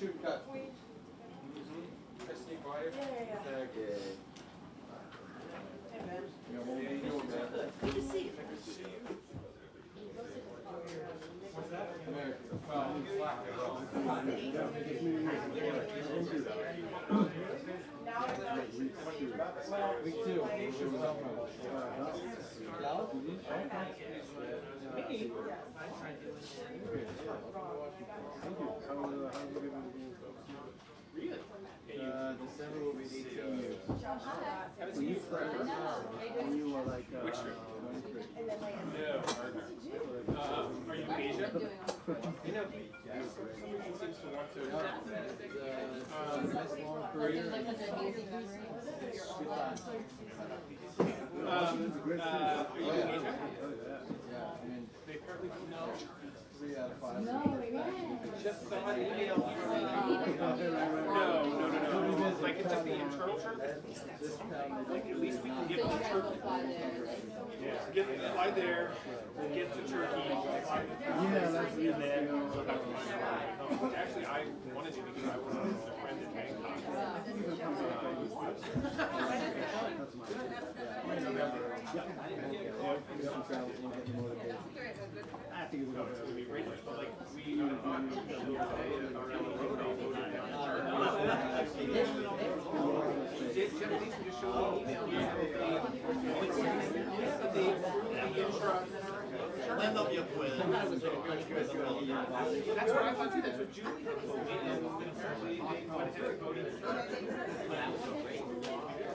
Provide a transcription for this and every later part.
shoot cut. Can I sneak by you? Yeah. Thank you. Hey, man. Yeah, well, you know, man. Good to see you. What's that? America. Well, slack it well. Week 2. It was up on December will be 18 years. Were you forever? When you were like, which trip? Are you in Asia? You know, somebody seems to want to. Nice long career. Are you in Asia? Yeah, I mean, They apparently don't know. 3 out of 5. Just saw an email from No. Like it's just the internal church. Like at least we can give them Turkey. Yeah. Fly there, get to Turkey. Yeah, that's really bad. Actually, I wanted to because I was a friend in Bangkok. I think it's going to be great. But like we on the road just showed me an email. That's what I thought too. That's what Julie had told me. And apparently they went ahead and voted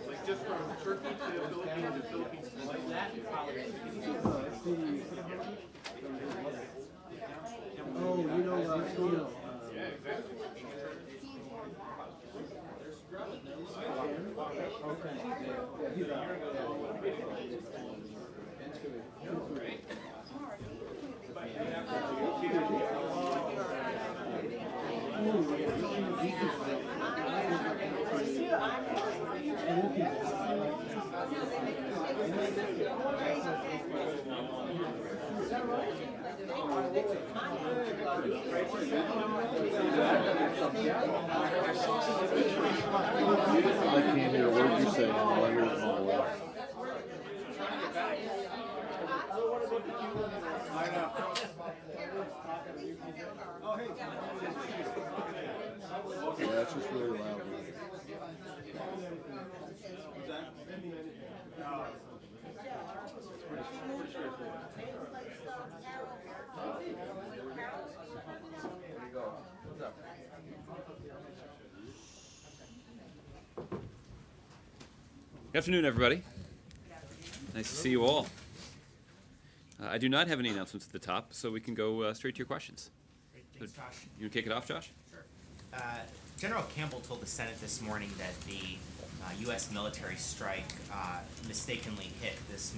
like just from Turkey to Philippines to Philippines to like that. Oh, you know, Yeah, exactly. okay. Yeah, he's out. I can't hear a word you're saying. All I hear is mumble. Yeah, that's just really loud. Good afternoon, everybody. Nice to see you all. I do not have any announcements at the top, so we can go straight to your questions. Great. Thanks, Josh. You want to kick it off, Josh? Sure. General Campbell told the Senate this morning that the U.S. military strike mistakenly hit this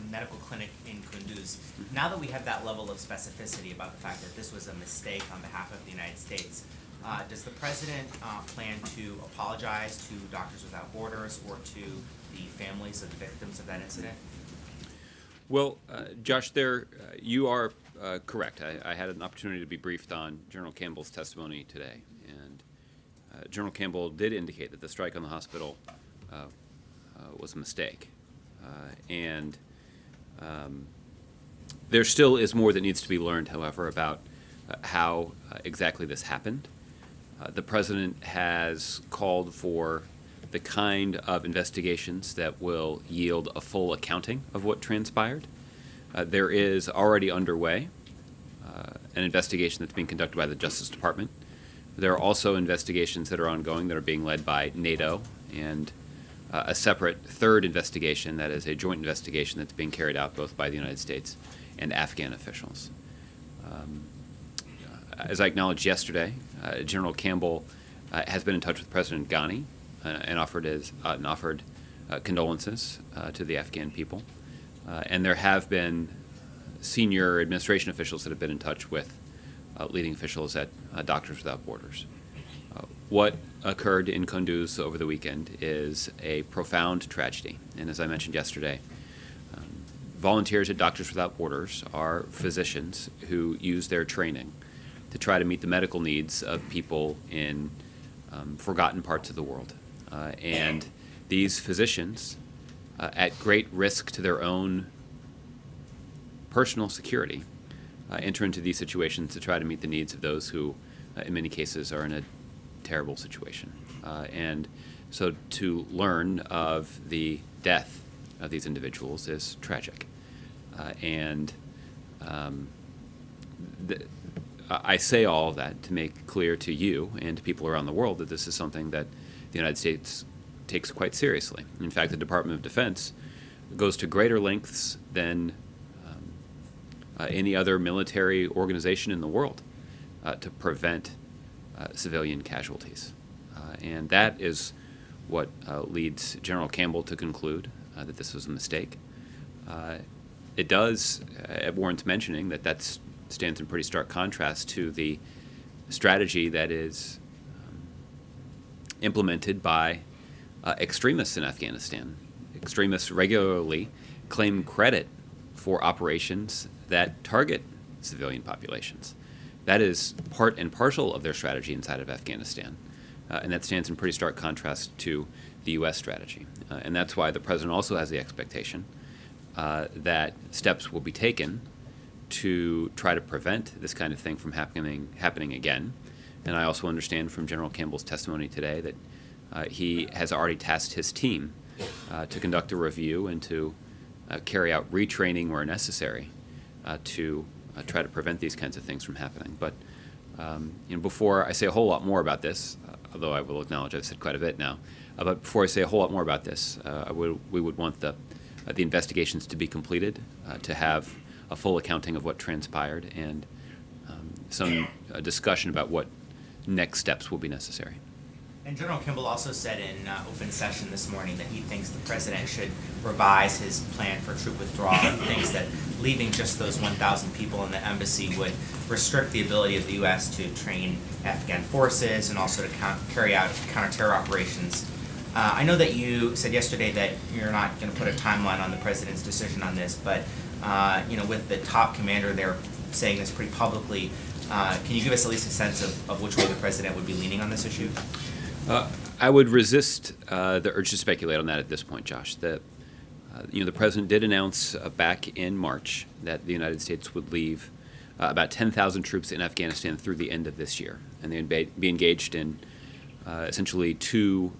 medical clinic in Kunduz. Now that we have that level of specificity about the fact that this was a mistake on behalf of the United States, does the president plan to apologize to Doctors Without Borders or to the families of the victims of that incident? Well, Josh, you are correct. I had an opportunity to be briefed on General Campbell's testimony today, and General Campbell did indicate that the strike on the hospital was a mistake. And there still is more that needs to be learned, however, about how exactly this happened. The president has called for the kind of investigations that will yield a full accounting of what transpired. There is already underway an investigation that's being conducted by the Justice Department. There are also investigations that are ongoing that are being led by NATO, and a separate third investigation that is a joint investigation that's being carried out both by the United States and Afghan officials. As I acknowledged yesterday, General Campbell has been in touch with President Ghani and offered condolences to the Afghan people. And there have been senior administration officials that have been in touch with leading officials at Doctors Without Borders. What occurred in Kunduz over the weekend is a profound tragedy. And as I mentioned yesterday, volunteers at Doctors Without Borders are physicians who use their training to try to meet the medical needs of people in forgotten parts of the world. And these physicians, at great risk to their own personal security, enter into these situations to try to meet the needs of those who, in many cases, are in a terrible situation. And so to learn of the death of these individuals is tragic. I say all of that to make clear to you and to people around the world that this is something that the United States takes quite seriously. In fact, the Department of Defense goes to greater lengths than any other military organization in the world to prevent civilian casualties. And that is what leads General Campbell to conclude that this was a mistake. It does, it warrants mentioning that stands in pretty stark contrast to the strategy that is implemented by extremists in Afghanistan. Extremists regularly claim credit for operations that target civilian populations. That is part and parcel of their strategy inside of Afghanistan. And that stands in pretty stark contrast to the U.S. strategy. And that's why the president also has the expectation that steps will be taken to try to prevent this kind of thing from happening again. And I also understand from General Campbell's testimony today that he has already tasked his team to conduct a review and to carry out retraining where necessary to try to prevent these kinds of things from happening. But before I say a whole lot more about this, although I will acknowledge I've said quite a bit now, but before I say a whole lot more about this, we would want the investigations to be completed, to have a full accounting of what transpired, and some discussion about what next steps will be necessary. And General Kimball also said in open session this morning that he thinks the president should revise his plan for troop withdrawal. He thinks that leaving just those 1,000 people in the embassy would restrict the ability of the U.S. to train Afghan forces and also to carry out counter-terror operations. I know that you said yesterday that you're not going to put a timeline on the president's decision on this, but with the top commander there saying this pretty publicly, can you give us at least a sense of which way the president would be leaning on this issue? I would resist the urge to speculate on that at this point, Josh. The president did announce back in March that the United States would leave about 10,000 troops in Afghanistan through the end of this year, and they'd be engaged in essentially two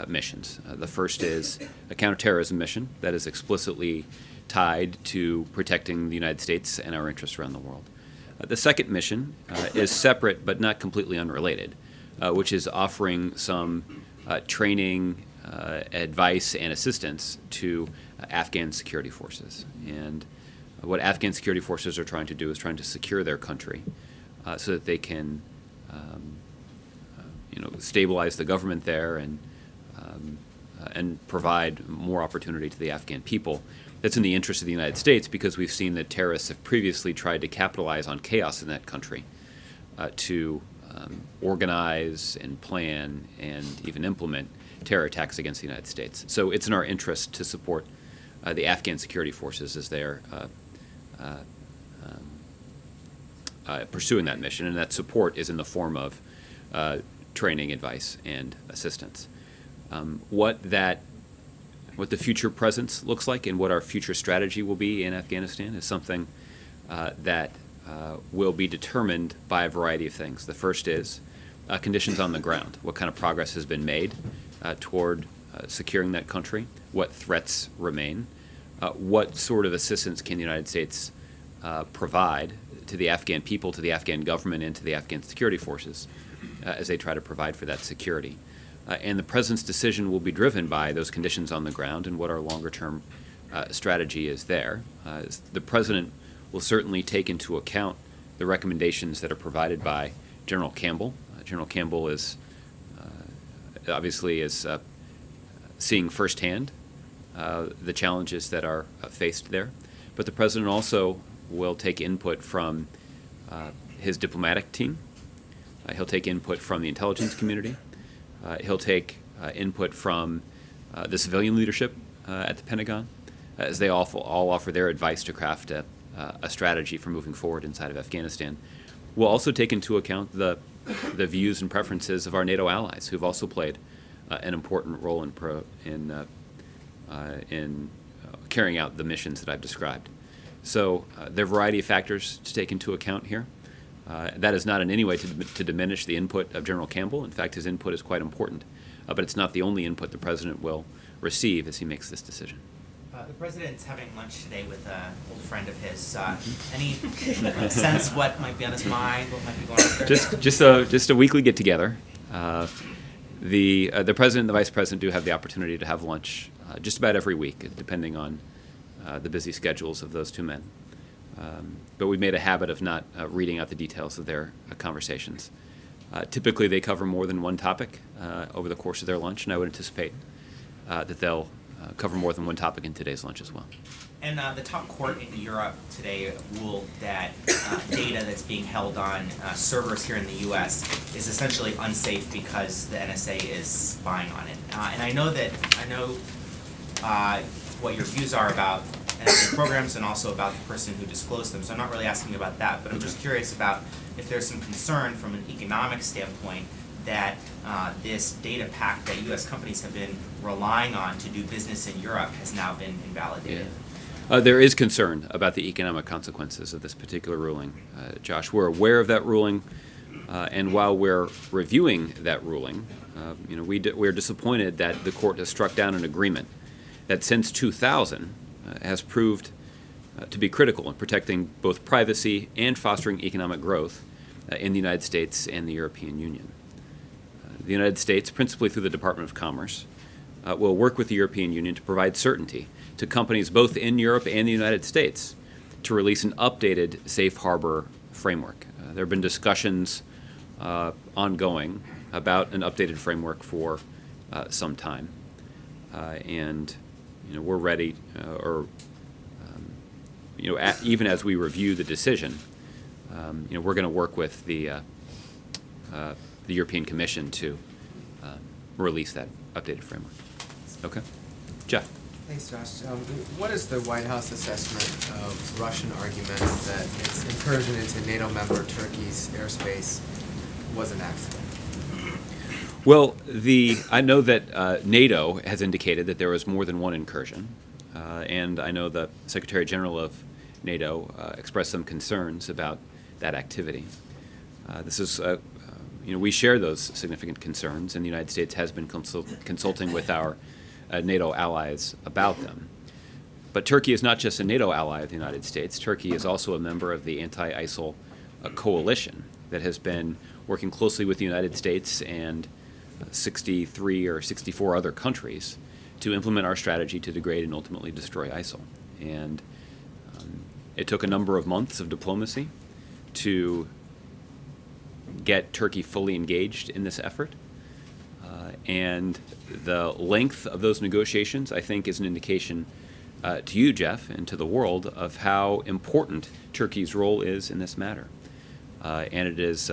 missions. The first is a counterterrorism mission that is explicitly tied to protecting the United States and our interests around the world. The second mission is separate but not completely unrelated, which is offering some training, advice, and assistance to Afghan security forces. And what Afghan security forces are trying to do is trying to secure their country so that they can stabilize the government there and provide more opportunity to the Afghan people. That's in the interest of the United States, because we've seen that terrorists have previously tried to capitalize on chaos in that country to organize and plan and even implement terror attacks against the United States. So it's in our interest to support the Afghan security forces as they're pursuing that mission, and that support is in the form of training, advice, and assistance. What the future presence looks like and what our future strategy will be in Afghanistan is something that will be determined by a variety of things. The first is conditions on the ground. What kind of progress has been made toward securing that country? What threats remain? What sort of assistance can the United States provide to the Afghan people, to the Afghan government, and to the Afghan security forces as they try to provide for that security? And the president's decision will be driven by those conditions on the ground and what our longer-term strategy is there. The president will certainly take into account the recommendations that are provided by General Campbell. General Campbell is obviously seeing firsthand the challenges that are faced there. But the president also will take input from his diplomatic team. He'll take input from the intelligence community. He'll take input from the civilian leadership at the Pentagon, as they all offer their advice to craft a strategy for moving forward inside of Afghanistan. We'll also take into account the views and preferences of our NATO allies, who've also played an important role in carrying out the missions that I've described. So there are a variety of factors to take into account here. That is not in any way to diminish the input of General Campbell. In fact, his input is quite important, but it's not the only input the President will receive as he makes this decision. The President's having lunch today with an old friend of his. Any sense what might be on his mind, what might be going on? Just a weekly get-together. The President and the Vice President do have the opportunity to have lunch just about every week, depending on the busy schedules of those two men. But we've made a habit of not reading out the details of their conversations. Typically, they cover more than one topic over the course of their lunch, and I would anticipate that they'll cover more than one topic in today's lunch as well. And the top court in Europe today ruled that data that's being held on servers here in the U.S. is essentially unsafe because the NSA is spying on it. And I know what your views are about NSA programs and also about the person who disclosed them. So I'm not really asking about that, but I'm just curious about if there's some concern from an economic standpoint that this data pack that U.S. companies have been relying on to do business in Europe has now been invalidated. Yeah. There is concern about the economic consequences of this particular ruling. Josh, we're aware of that ruling, and while we're reviewing that ruling, we're disappointed that the court has struck down an agreement that since 2000 has proved to be critical in protecting both privacy and fostering economic growth in the United States and the European Union. The United States, principally through the Department of Commerce, will work with the European Union to provide certainty to companies both in Europe and the United States to release an updated safe harbor framework. There have been discussions ongoing about an updated framework for some time. And we're ready, even as we review the decision, we're going to work with the European Commission to release that updated framework. Okay, Jeff. Thanks, Josh. What is the White House assessment of Russian arguments that its incursion into NATO member Turkey's airspace was an accident? Well, I know that NATO has indicated that there was more than one incursion, and I know the Secretary General of NATO expressed some concerns about that activity. We share those significant concerns, and the United States has been consulting with our NATO allies about them. But Turkey is not just a NATO ally of the United States. Turkey is also a member of the anti-ISIL coalition that has been working closely with the United States and 63 or 64 other countries to implement our strategy to degrade and ultimately destroy ISIL. And it took a number of months of diplomacy to get Turkey fully engaged in this effort. And the length of those negotiations, I think, is an indication to you, Jeff, and to the world of how important Turkey's role is in this matter. And it is,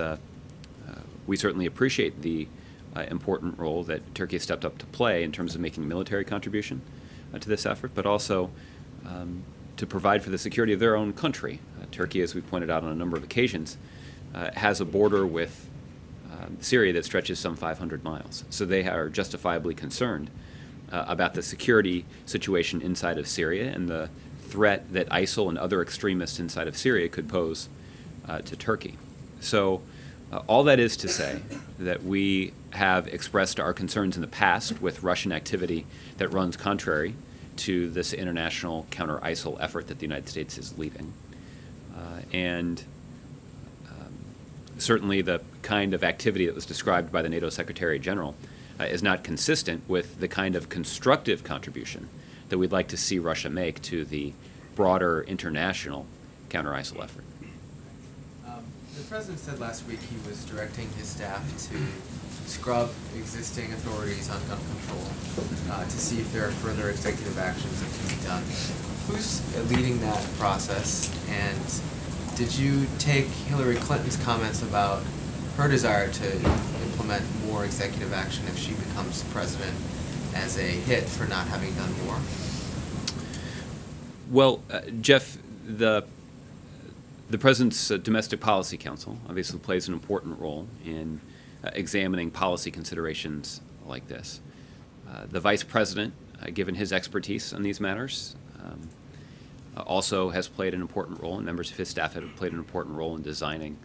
we certainly appreciate the important role that Turkey has stepped up to play in terms of making military contribution to this effort, but also to provide for the security of their own country. Turkey, as we pointed out on a number of occasions, has a border with Syria that stretches some 500 miles. So they are justifiably concerned about the security situation inside of Syria and the threat that ISIL and other extremists inside of Syria could pose to Turkey. So all that is to say that we have expressed our concerns in the past with Russian activity that runs contrary to this international counter-ISIL effort that the United States is leading. And certainly the kind of activity that was described by the NATO Secretary General is not consistent with the kind of constructive contribution that we'd like to see Russia make to the broader international counter-ISIL effort. The President said last week he was directing his staff to scrub existing authorities on gun control to see if there are further executive actions that can be done. Who's leading that process, and did you take Hillary Clinton's comments about her desire to implement more executive action if she becomes president as a hit for not having done more? Well, Jeff, The President's Domestic Policy Council obviously plays an important role in examining policy considerations like this. The Vice President, given his expertise on these matters, also has played an important role, and members of his staff have played an important role in designing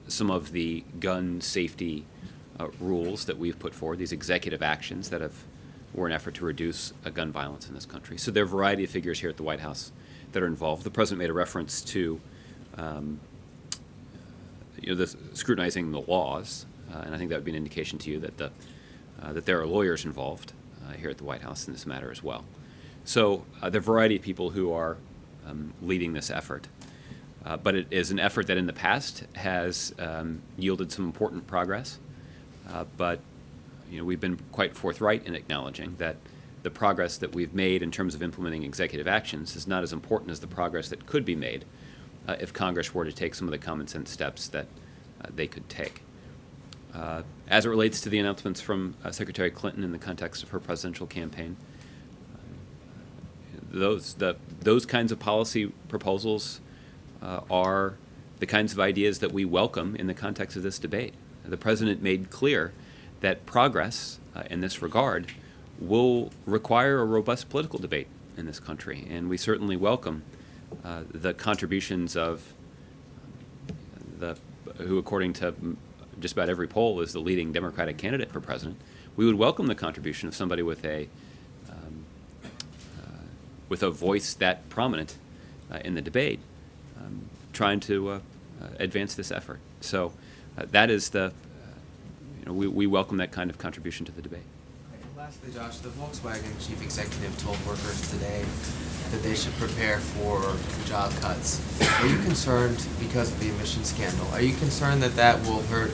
some of the gun safety rules that we've put forward, these executive actions that were an effort to reduce gun violence in this country. So there are a variety of figures here at the White House that are involved. The President made a reference to scrutinizing the laws, and I think that would be an indication to you that that there are lawyers involved here at the White House in this matter as well. So there are a variety of people who are leading this effort. But it is an effort that in the past has yielded some important progress. But we've been quite forthright in acknowledging that the progress that we've made in terms of implementing executive actions is not as important as the progress that could be made if Congress were to take some of the common sense steps that they could take. As it relates to the announcements from Secretary Clinton in the context of her presidential campaign, those kinds of policy proposals are the kinds of ideas that we welcome in the context of this debate. The President made clear that progress in this regard will require a robust political debate in this country, and we certainly welcome the contributions of who, according to just about every poll, is the leading Democratic candidate for president. We would welcome the contribution of somebody with a voice that prominent in the debate, trying to advance this effort. So that is we welcome that kind of contribution to the debate. Lastly, Josh, the Volkswagen chief executive told workers today that they should prepare for job cuts. Are you concerned, because of the emissions scandal, are you concerned that that will hurt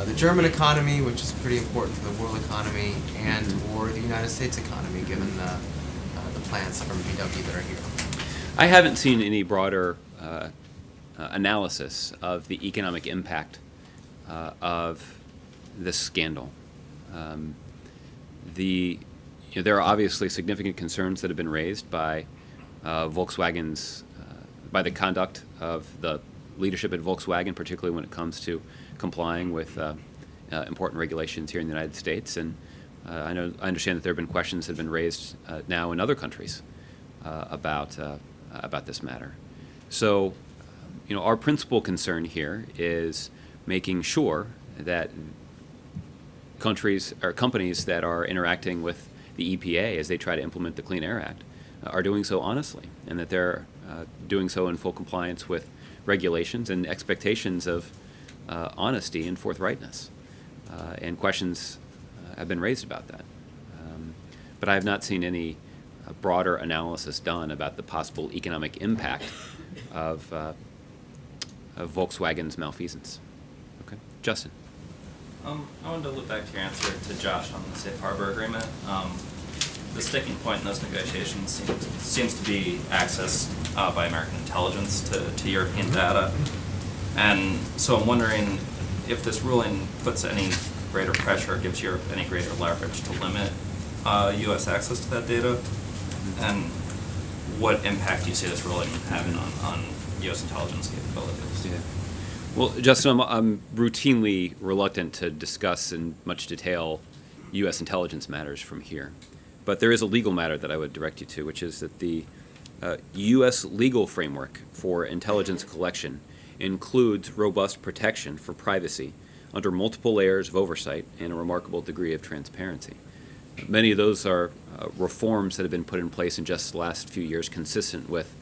the German economy, which is pretty important for the world economy, and or the United States economy, given the plants from VW that are here? I haven't seen any broader analysis of the economic impact of this scandal. There are obviously significant concerns that have been raised by Volkswagen's, by the conduct of the leadership at Volkswagen, particularly when it comes to complying with important regulations here in the United States. And I understand that there have been questions that have been raised now in other countries about this matter. So, our principal concern here is making sure that countries or companies that are interacting with the EPA as they try to implement the Clean Air Act are doing so honestly, and that they're doing so in full compliance with regulations and expectations of honesty and forthrightness. And questions have been raised about that. But I have not seen any broader analysis done about the possible economic impact of Volkswagen's malfeasance. Okay, Justin. I wanted to look back to your answer to Josh on the Safe Harbor Agreement. The sticking point in those negotiations seems to be access by American intelligence to European data. And so I'm wondering if this ruling puts any greater pressure, gives Europe any greater leverage to limit U.S. access to that data, and what impact do you see this ruling having on U.S. intelligence capabilities? Yeah. Well, Justin, I'm routinely reluctant to discuss in much detail U.S. intelligence matters from here. But there is a legal matter that I would direct you to, which is that the U.S. legal framework for intelligence collection includes robust protection for privacy under multiple layers of oversight and a remarkable degree of transparency. Many of those are reforms that have been put in place in just the last few years consistent with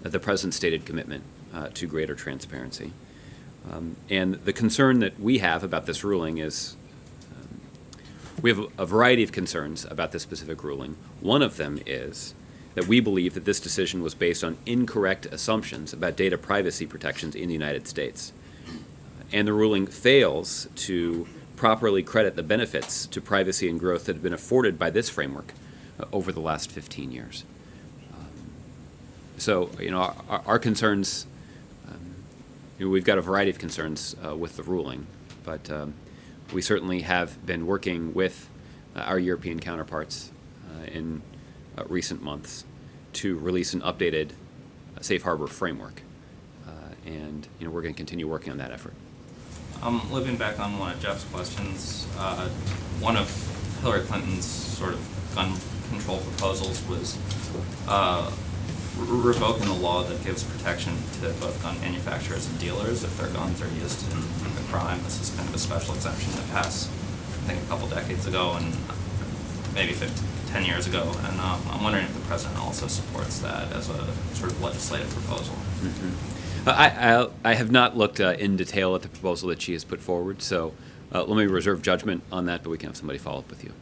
the President's stated commitment to greater transparency. And the concern that we have about this ruling is we have a variety of concerns about this specific ruling. One of them is that we believe that this decision was based on incorrect assumptions about data privacy protections in the United States. And the ruling fails to properly credit the benefits to privacy and growth that have been afforded by this framework over the last 15 years. So, our concerns, we've got a variety of concerns with the ruling, but we certainly have been working with our European counterparts in recent months to release an updated safe harbor framework. And we're going to continue working on that effort. Looping back on one of Jeff's questions, one of Hillary Clinton's sort of gun control proposals was revoking the law that gives protection to both gun manufacturers and dealers if their guns are used in a crime. This is kind of a special exemption that passed, I think, a couple decades ago and maybe 10 years ago. And I'm wondering if the president also supports that as a sort of legislative proposal. Mm-hmm. I have not looked in detail at the proposal that she has put forward, so let me reserve judgment on that, but we can have somebody follow up with you.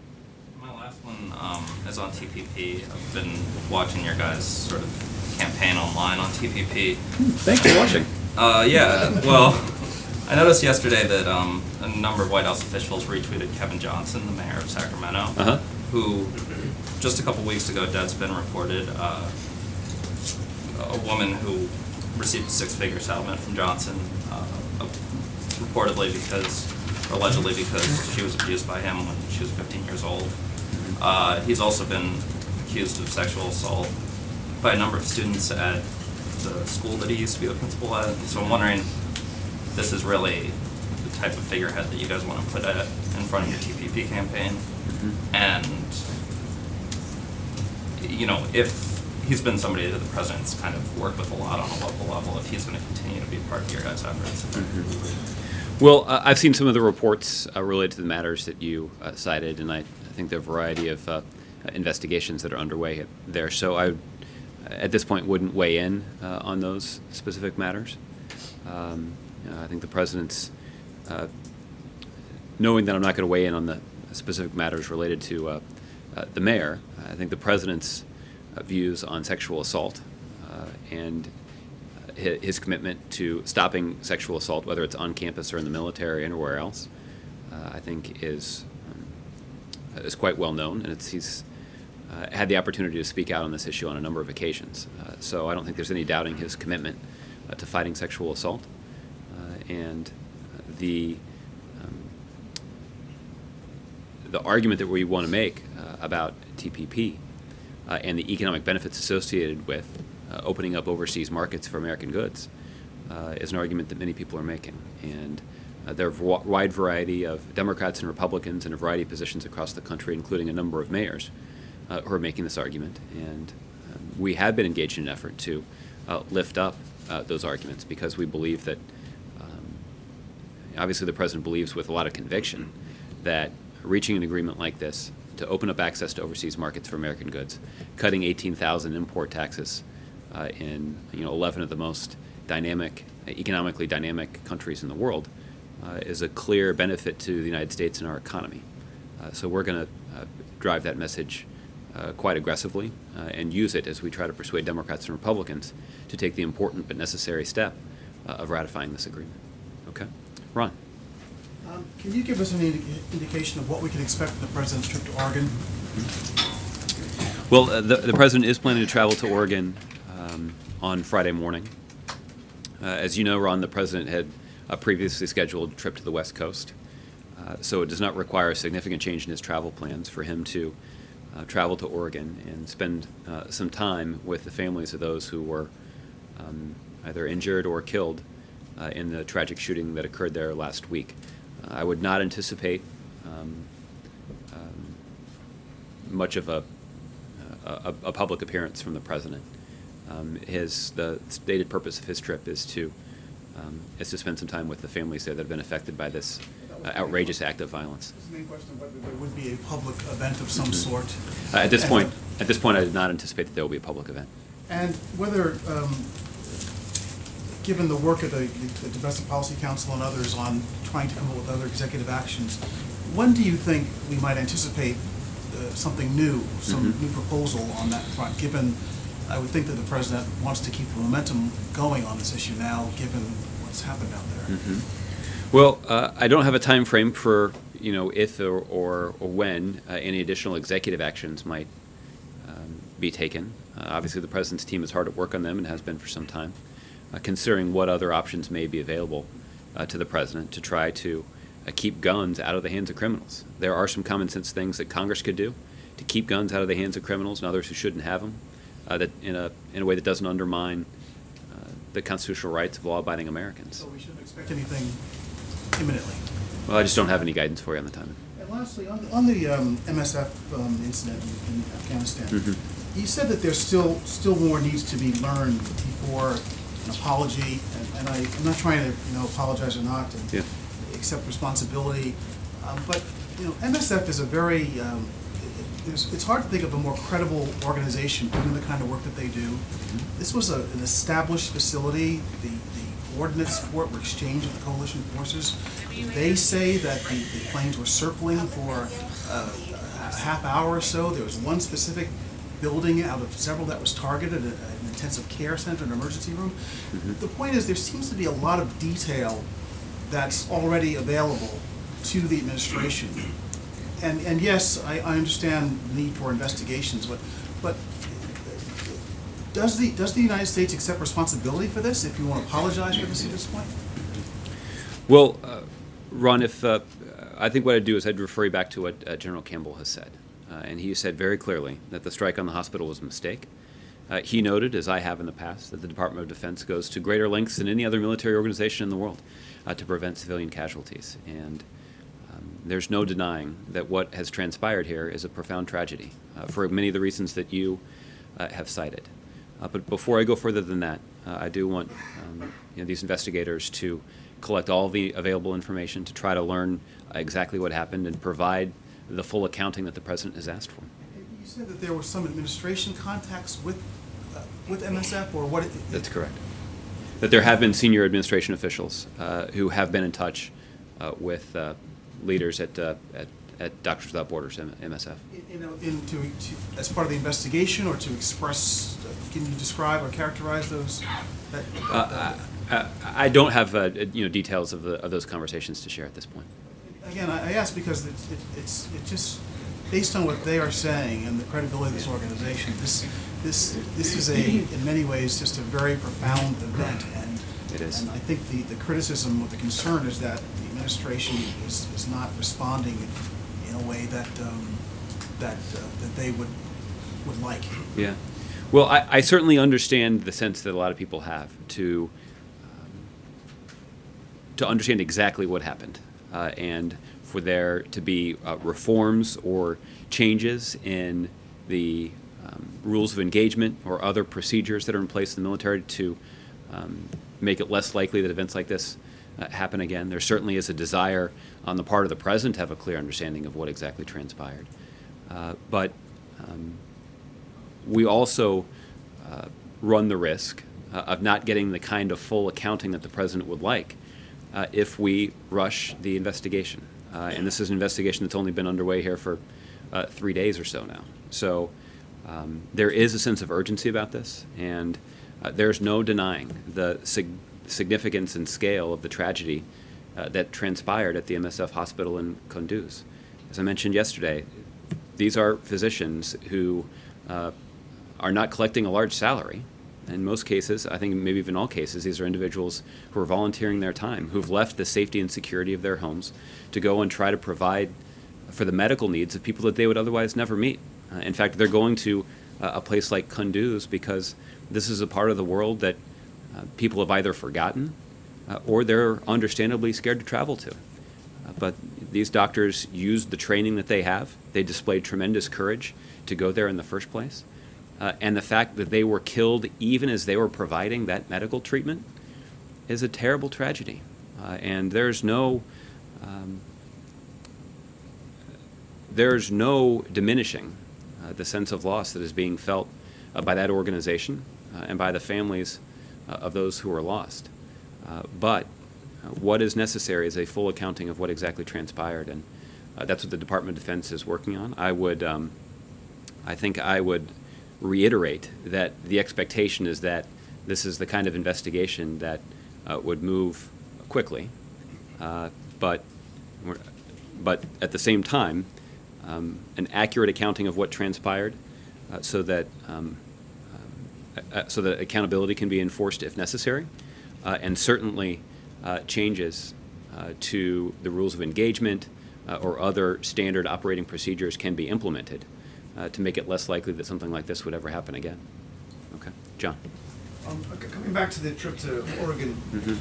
My last one is on TPP. I've been watching your guys' sort of campaign online on TPP. Thanks for watching. Yeah, well, I noticed yesterday that a number of White House officials retweeted Kevin Johnson, the mayor of Sacramento, who just a couple weeks ago, Deadspin reported a woman who received a six-figure settlement from Johnson, reportedly allegedly because she was abused by him when she was 15 years old. He's also been accused of sexual assault by a number of students at the school that he used to be the principal at. So I'm wondering if this is really the type of figurehead that you guys want to put in front of your TPP campaign. And, if he's been somebody that the president's kind of worked with a lot on a local level, if he's going to continue to be part of your guys' efforts. Well, I've seen some of the reports related to the matters that you cited, and I think there are a variety of investigations that are underway there. So I, at this point, wouldn't weigh in on those specific matters. I think the president's, knowing that I'm not going to weigh in on the specific matters related to the mayor, I think the president's views on sexual assault and his commitment to stopping sexual assault, whether it's on campus or in the military or anywhere else, I think is quite well known, and he's had the opportunity to speak out on this issue on a number of occasions. So I don't think there's any doubting his commitment to fighting sexual assault, and the argument that we want to make about TPP and the economic benefits associated with opening up overseas markets for American goods is an argument that many people are making. And there are a wide variety of Democrats and Republicans in a variety of positions across the country, including a number of mayors, who are making this argument. And we have been engaged in an effort to lift up those arguments because we believe that, obviously the president believes with a lot of conviction that reaching an agreement like this to open up access to overseas markets for American goods, cutting 18,000 import taxes in 11 of the most economically dynamic countries in the world, is a clear benefit to the United States and our economy. So we're going to drive that message quite aggressively and use it as we try to persuade Democrats and Republicans to take the important but necessary step of ratifying this agreement. Okay? Ron. Can you give us an indication of what we can expect from the president's trip to Oregon? Well, the president is planning to travel to Oregon on Friday morning. As you know, Ron, the president had a previously scheduled trip to the West Coast, so it does not require a significant change in his travel plans for him to travel to Oregon and spend some time with the families of those who were either injured or killed in the tragic shooting that occurred there last week. I would not anticipate much of a public appearance from the president. The stated purpose of his trip is to spend some time with the families there that have been affected by this outrageous act of violence. The main question, whether there would be a public event of some sort. At this point, I did not anticipate that there will be a public event. And whether, given the work of the Domestic Policy Council and others on trying to come up with other executive actions, when do you think we might anticipate something new, some new proposal on that front, given I would think that the president wants to keep the momentum going on this issue now, given what's happened out there? Well, I don't have a time frame for if or when any additional executive actions might be taken. Obviously, the president's team is hard at work on them and has been for some time, considering what other options may be available to the president to try to keep guns out of the hands of criminals. There are some common sense things that Congress could do to keep guns out of the hands of criminals and others who shouldn't have them, that in a way that doesn't undermine the constitutional rights of law-abiding Americans. So we shouldn't expect anything imminently. Well, I just don't have any guidance for you on the timing. And lastly, on the MSF incident in Afghanistan, you said that there's still more needs to be learned before an apology, and I'm not trying to apologize or not and accept responsibility, but MSF is a very it's hard to think of a more credible organization doing the kind of work that they do. This was an established facility. The coordinates for it were exchanged with the coalition forces. They say that the planes were circling for a half hour or so. There was one specific building out of several that was targeted, an intensive care center, an emergency room. The point is there seems to be a lot of detail that's already available to the administration. And yes, I understand the need for investigations, but does the United States accept responsibility for this if you want to apologize for this at this point? Well, Ron, I think what I'd do is I'd refer you back to what General Campbell has said. And he said very clearly that the strike on the hospital was a mistake. He noted, as I have in the past, that the Department of Defense goes to greater lengths than any other military organization in the world to prevent civilian casualties. And there's no denying that what has transpired here is a profound tragedy for many of the reasons that you have cited. But before I go further than that, I do want these investigators to collect all the available information to try to learn exactly what happened and provide the full accounting that the President has asked for. You said that there were some administration contacts with MSF, or what? That's correct. That there have been senior administration officials who have been in touch with leaders at Doctors Without Borders, MSF. As part of the investigation, or to express, can you describe or characterize those? I don't have details of those conversations to share at this point. Again, I ask because it's just based on what they are saying and the credibility of this organization. This is in many ways just a very profound event, and it is. And I think the criticism or the concern is that the administration is not responding in a way that they would like. Yeah. Well, I certainly understand the sense that a lot of people have to understand exactly what happened, and for there to be reforms or changes in the rules of engagement or other procedures that are in place in the military to make it less likely that events like this happen again. There certainly is a desire on the part of the President to have a clear understanding of what exactly transpired. But we also run the risk of not getting the kind of full accounting that the President would like if we rush the investigation. And this is an investigation that's only been underway here for 3 days or so now. So there is a sense of urgency about this, and there's no denying the significance and scale of the tragedy that transpired at the MSF hospital in Kunduz. As I mentioned yesterday, these are physicians who are not collecting a large salary. In most cases, I think maybe even all cases, these are individuals who are volunteering their time, who've left the safety and security of their homes to go and try to provide for the medical needs of people that they would otherwise never meet. In fact, they're going to a place like Kunduz because this is a part of the world that people have either forgotten or they're understandably scared to travel to. But these doctors used the training that they have. They displayed tremendous courage to go there in the first place. And the fact that they were killed even as they were providing that medical treatment is a terrible tragedy. And there's no diminishing the sense of loss that is being felt by that organization and by the families of those who are lost. But what is necessary is a full accounting of what exactly transpired, and that's what the Department of Defense is working on. I think I would reiterate that the expectation is that this is the kind of investigation that would move quickly, but at the same time, an accurate accounting of what transpired, so that accountability can be enforced if necessary, and certainly changes to the rules of engagement or other standard operating procedures can be implemented to make it less likely that something like this would ever happen again. Okay, John. Coming back to the trip to Oregon, the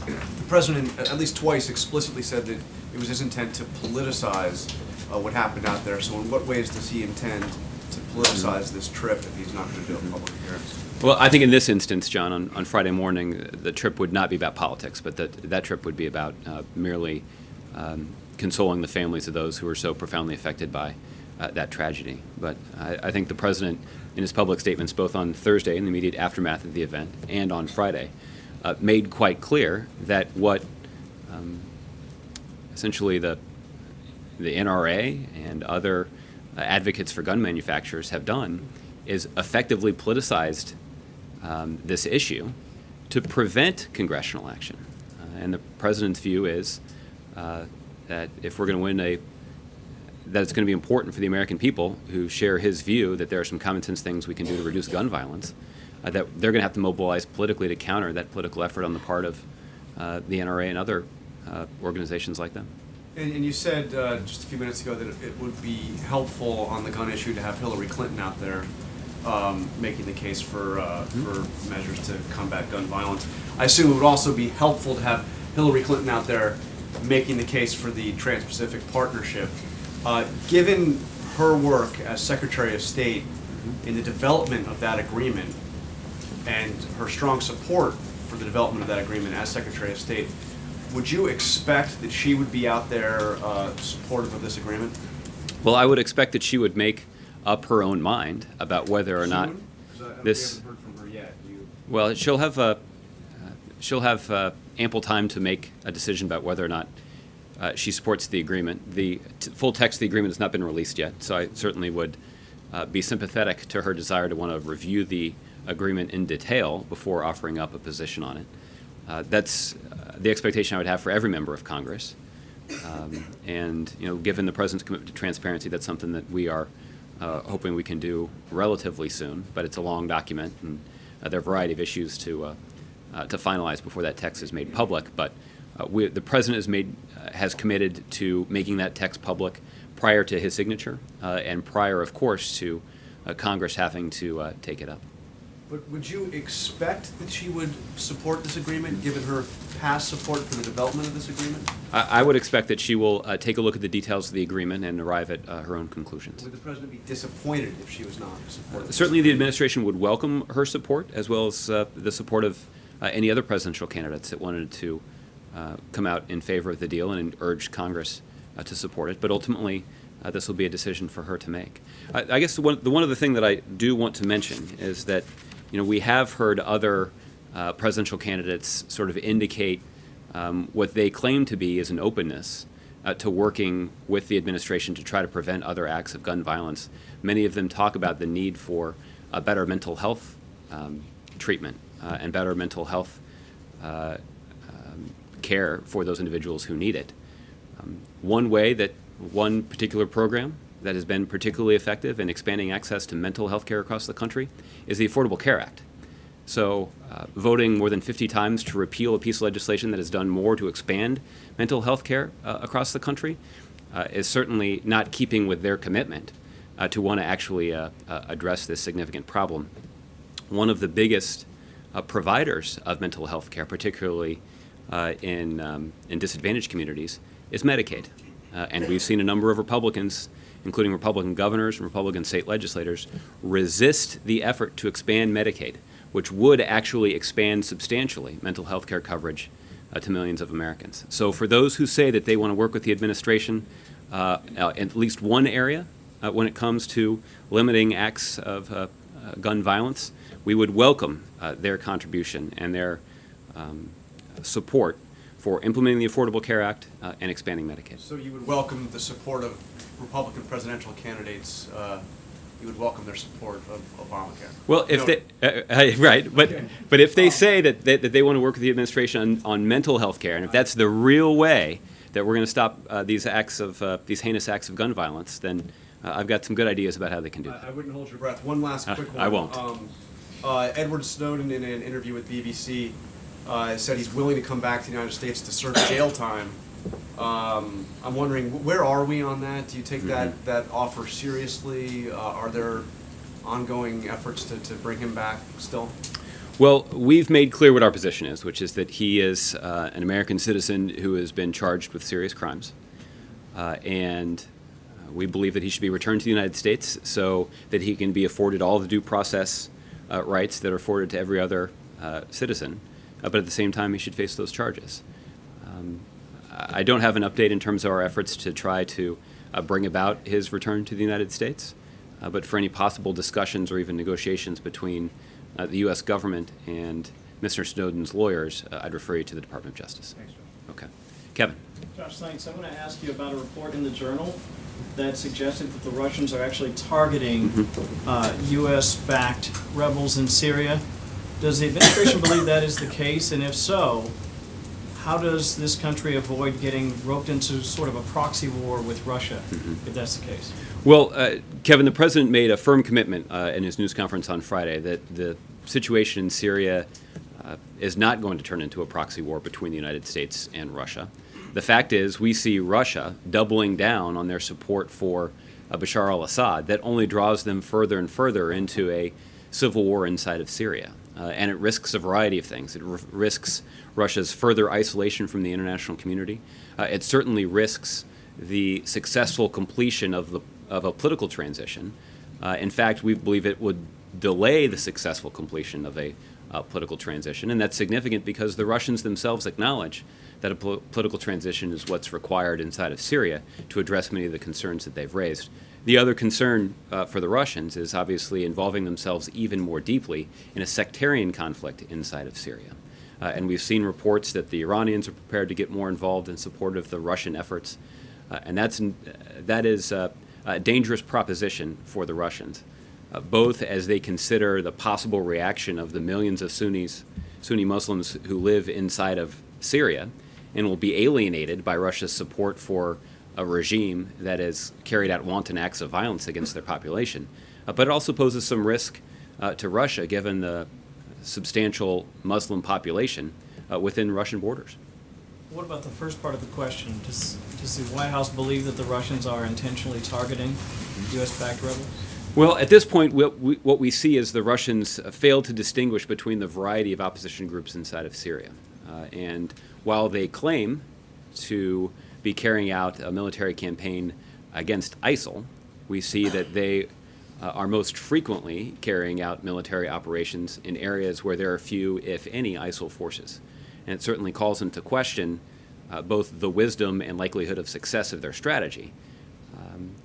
president at least twice explicitly said that it was his intent to politicize what happened out there. So in what ways does he intend to politicize this trip if he's not going to do a public appearance? Well, I think in this instance, John, on Friday morning, the trip would not be about politics, but that trip would be about merely consoling the families of those who were so profoundly affected by that tragedy. But I think the president, in his public statements, both on Thursday in the immediate aftermath of the event and on Friday, made quite clear that what essentially the NRA and other advocates for gun manufacturers have done is effectively politicized this issue to prevent congressional action. And the president's view is that if we're going to win that it's going to be important for the American people who share his view that there are some common sense things we can do to reduce gun violence, that they're going to have to mobilize politically to counter that political effort on the part of the NRA and other organizations like them. And you said just a few minutes ago that it would be helpful on the gun issue to have Hillary Clinton out there making the case for measures to combat gun violence. I assume it would also be helpful to have Hillary Clinton out there making the case for the Trans-Pacific Partnership. Given her work as Secretary of State in the development of that agreement and her strong support for the development of that agreement as Secretary of State, would you expect that she would be out there supportive of this agreement? Well, I would expect that she would make up her own mind about whether or not this. We haven't heard from her yet. Well, she'll have ample time to make a decision about whether or not she supports the agreement. The full text of the agreement has not been released yet, so I certainly would be sympathetic to her desire to want to review the agreement in detail before offering up a position on it. That's the expectation I would have for every member of Congress. And given the president's commitment to transparency, that's something that we are hoping we can do relatively soon. But it's a long document, and there are a variety of issues to finalize before that text is made public. But the president has committed to making that text public prior to his signature, and prior, of course, to Congress having to take it up. But would you expect that she would support this agreement, given her past support for the development of this agreement? I would expect that she will take a look at the details of the agreement and arrive at her own conclusions. Would the president be disappointed if she was not supportive? Certainly the administration would welcome her support, as well as the support of any other presidential candidates that wanted to come out in favor of the deal and urge Congress to support it. But ultimately, this will be a decision for her to make. I guess the one other thing that I do want to mention is that we have heard other presidential candidates sort of indicate what they claim to be is an openness to working with the administration to try to prevent other acts of gun violence. Many of them talk about the need for a better mental health treatment and better mental health care for those individuals who need it. One particular program that has been particularly effective in expanding access to mental health care across the country is the Affordable Care Act. So voting more than 50 times to repeal a piece of legislation that has done more to expand mental health care across the country is certainly not keeping with their commitment to want to actually address this significant problem. One of the biggest providers of mental health care, particularly in disadvantaged communities, is Medicaid. And we've seen a number of Republicans, including Republican governors and Republican state legislators, resist the effort to expand Medicaid, which would actually expand substantially mental health care coverage to millions of Americans. So for those who say that they want to work with the administration in at least one area when it comes to limiting acts of gun violence, we would welcome their contribution and their support for implementing the Affordable Care Act and expanding Medicaid. So you would welcome the support of Republican presidential candidates, you would welcome their support of Obamacare? Well, if they, right, but if they say that they want to work with the administration on mental health care, and if that's the real way that we're going to stop these heinous acts of gun violence, then I've got some good ideas about how they can do that. I wouldn't hold your breath. One last quick one. I won't. Edward Snowden, in an interview with BBC, said he's willing to come back to the United States to serve jail time. I'm wondering, where are we on that? Do you take that offer seriously? Are there ongoing efforts to bring him back still? Well, we've made clear what our position is, which is that he is an American citizen who has been charged with serious crimes. And we believe that he should be returned to the United States so that he can be afforded all the due process rights that are afforded to every other citizen. But at the same time, he should face those charges. I don't have an update in terms of our efforts to try to bring about his return to the United States. But for any possible discussions or even negotiations between the U.S. government and Mr. Snowden's lawyers, I'd refer you to the Department of Justice. Thanks, Josh. Okay. Kevin. Josh, thanks. I want to ask you about a report in the Journal that suggested that the Russians are actually targeting U.S.-backed rebels in Syria. Does the administration believe that is the case? And if so, how does this country avoid getting roped into sort of a proxy war with Russia, if that's the case? Well, Kevin, the president made a firm commitment in his news conference on Friday that the situation in Syria is not going to turn into a proxy war between the United States and Russia. The fact is, we see Russia doubling down on their support for Bashar al-Assad. That only draws them further and further into a civil war inside of Syria. And it risks a variety of things. It risks Russia's further isolation from the international community. It certainly risks the successful completion of a political transition. In fact, we believe it would delay the successful completion of a political transition, and that's significant because the Russians themselves acknowledge that a political transition is what's required inside of Syria to address many of the concerns that they've raised. The other concern for the Russians is obviously involving themselves even more deeply in a sectarian conflict inside of Syria. And we've seen reports that the Iranians are prepared to get more involved in support of the Russian efforts. And that is a dangerous proposition for the Russians, both as they consider the possible reaction of the millions of Sunni Muslims who live inside of Syria and will be alienated by Russia's support for a regime that has carried out wanton acts of violence against their population. But it also poses some risk to Russia given the substantial Muslim population within Russian borders. What about the first part of the question? Does the White House believe that the Russians are intentionally targeting U.S.-backed rebels? Well, at this point, what we see is the Russians failed to distinguish between the variety of opposition groups inside of Syria. And while they claim to be carrying out a military campaign against ISIL, we see that they are most frequently carrying out military operations in areas where there are few, if any, ISIL forces. And it certainly calls into question both the wisdom and likelihood of success of their strategy.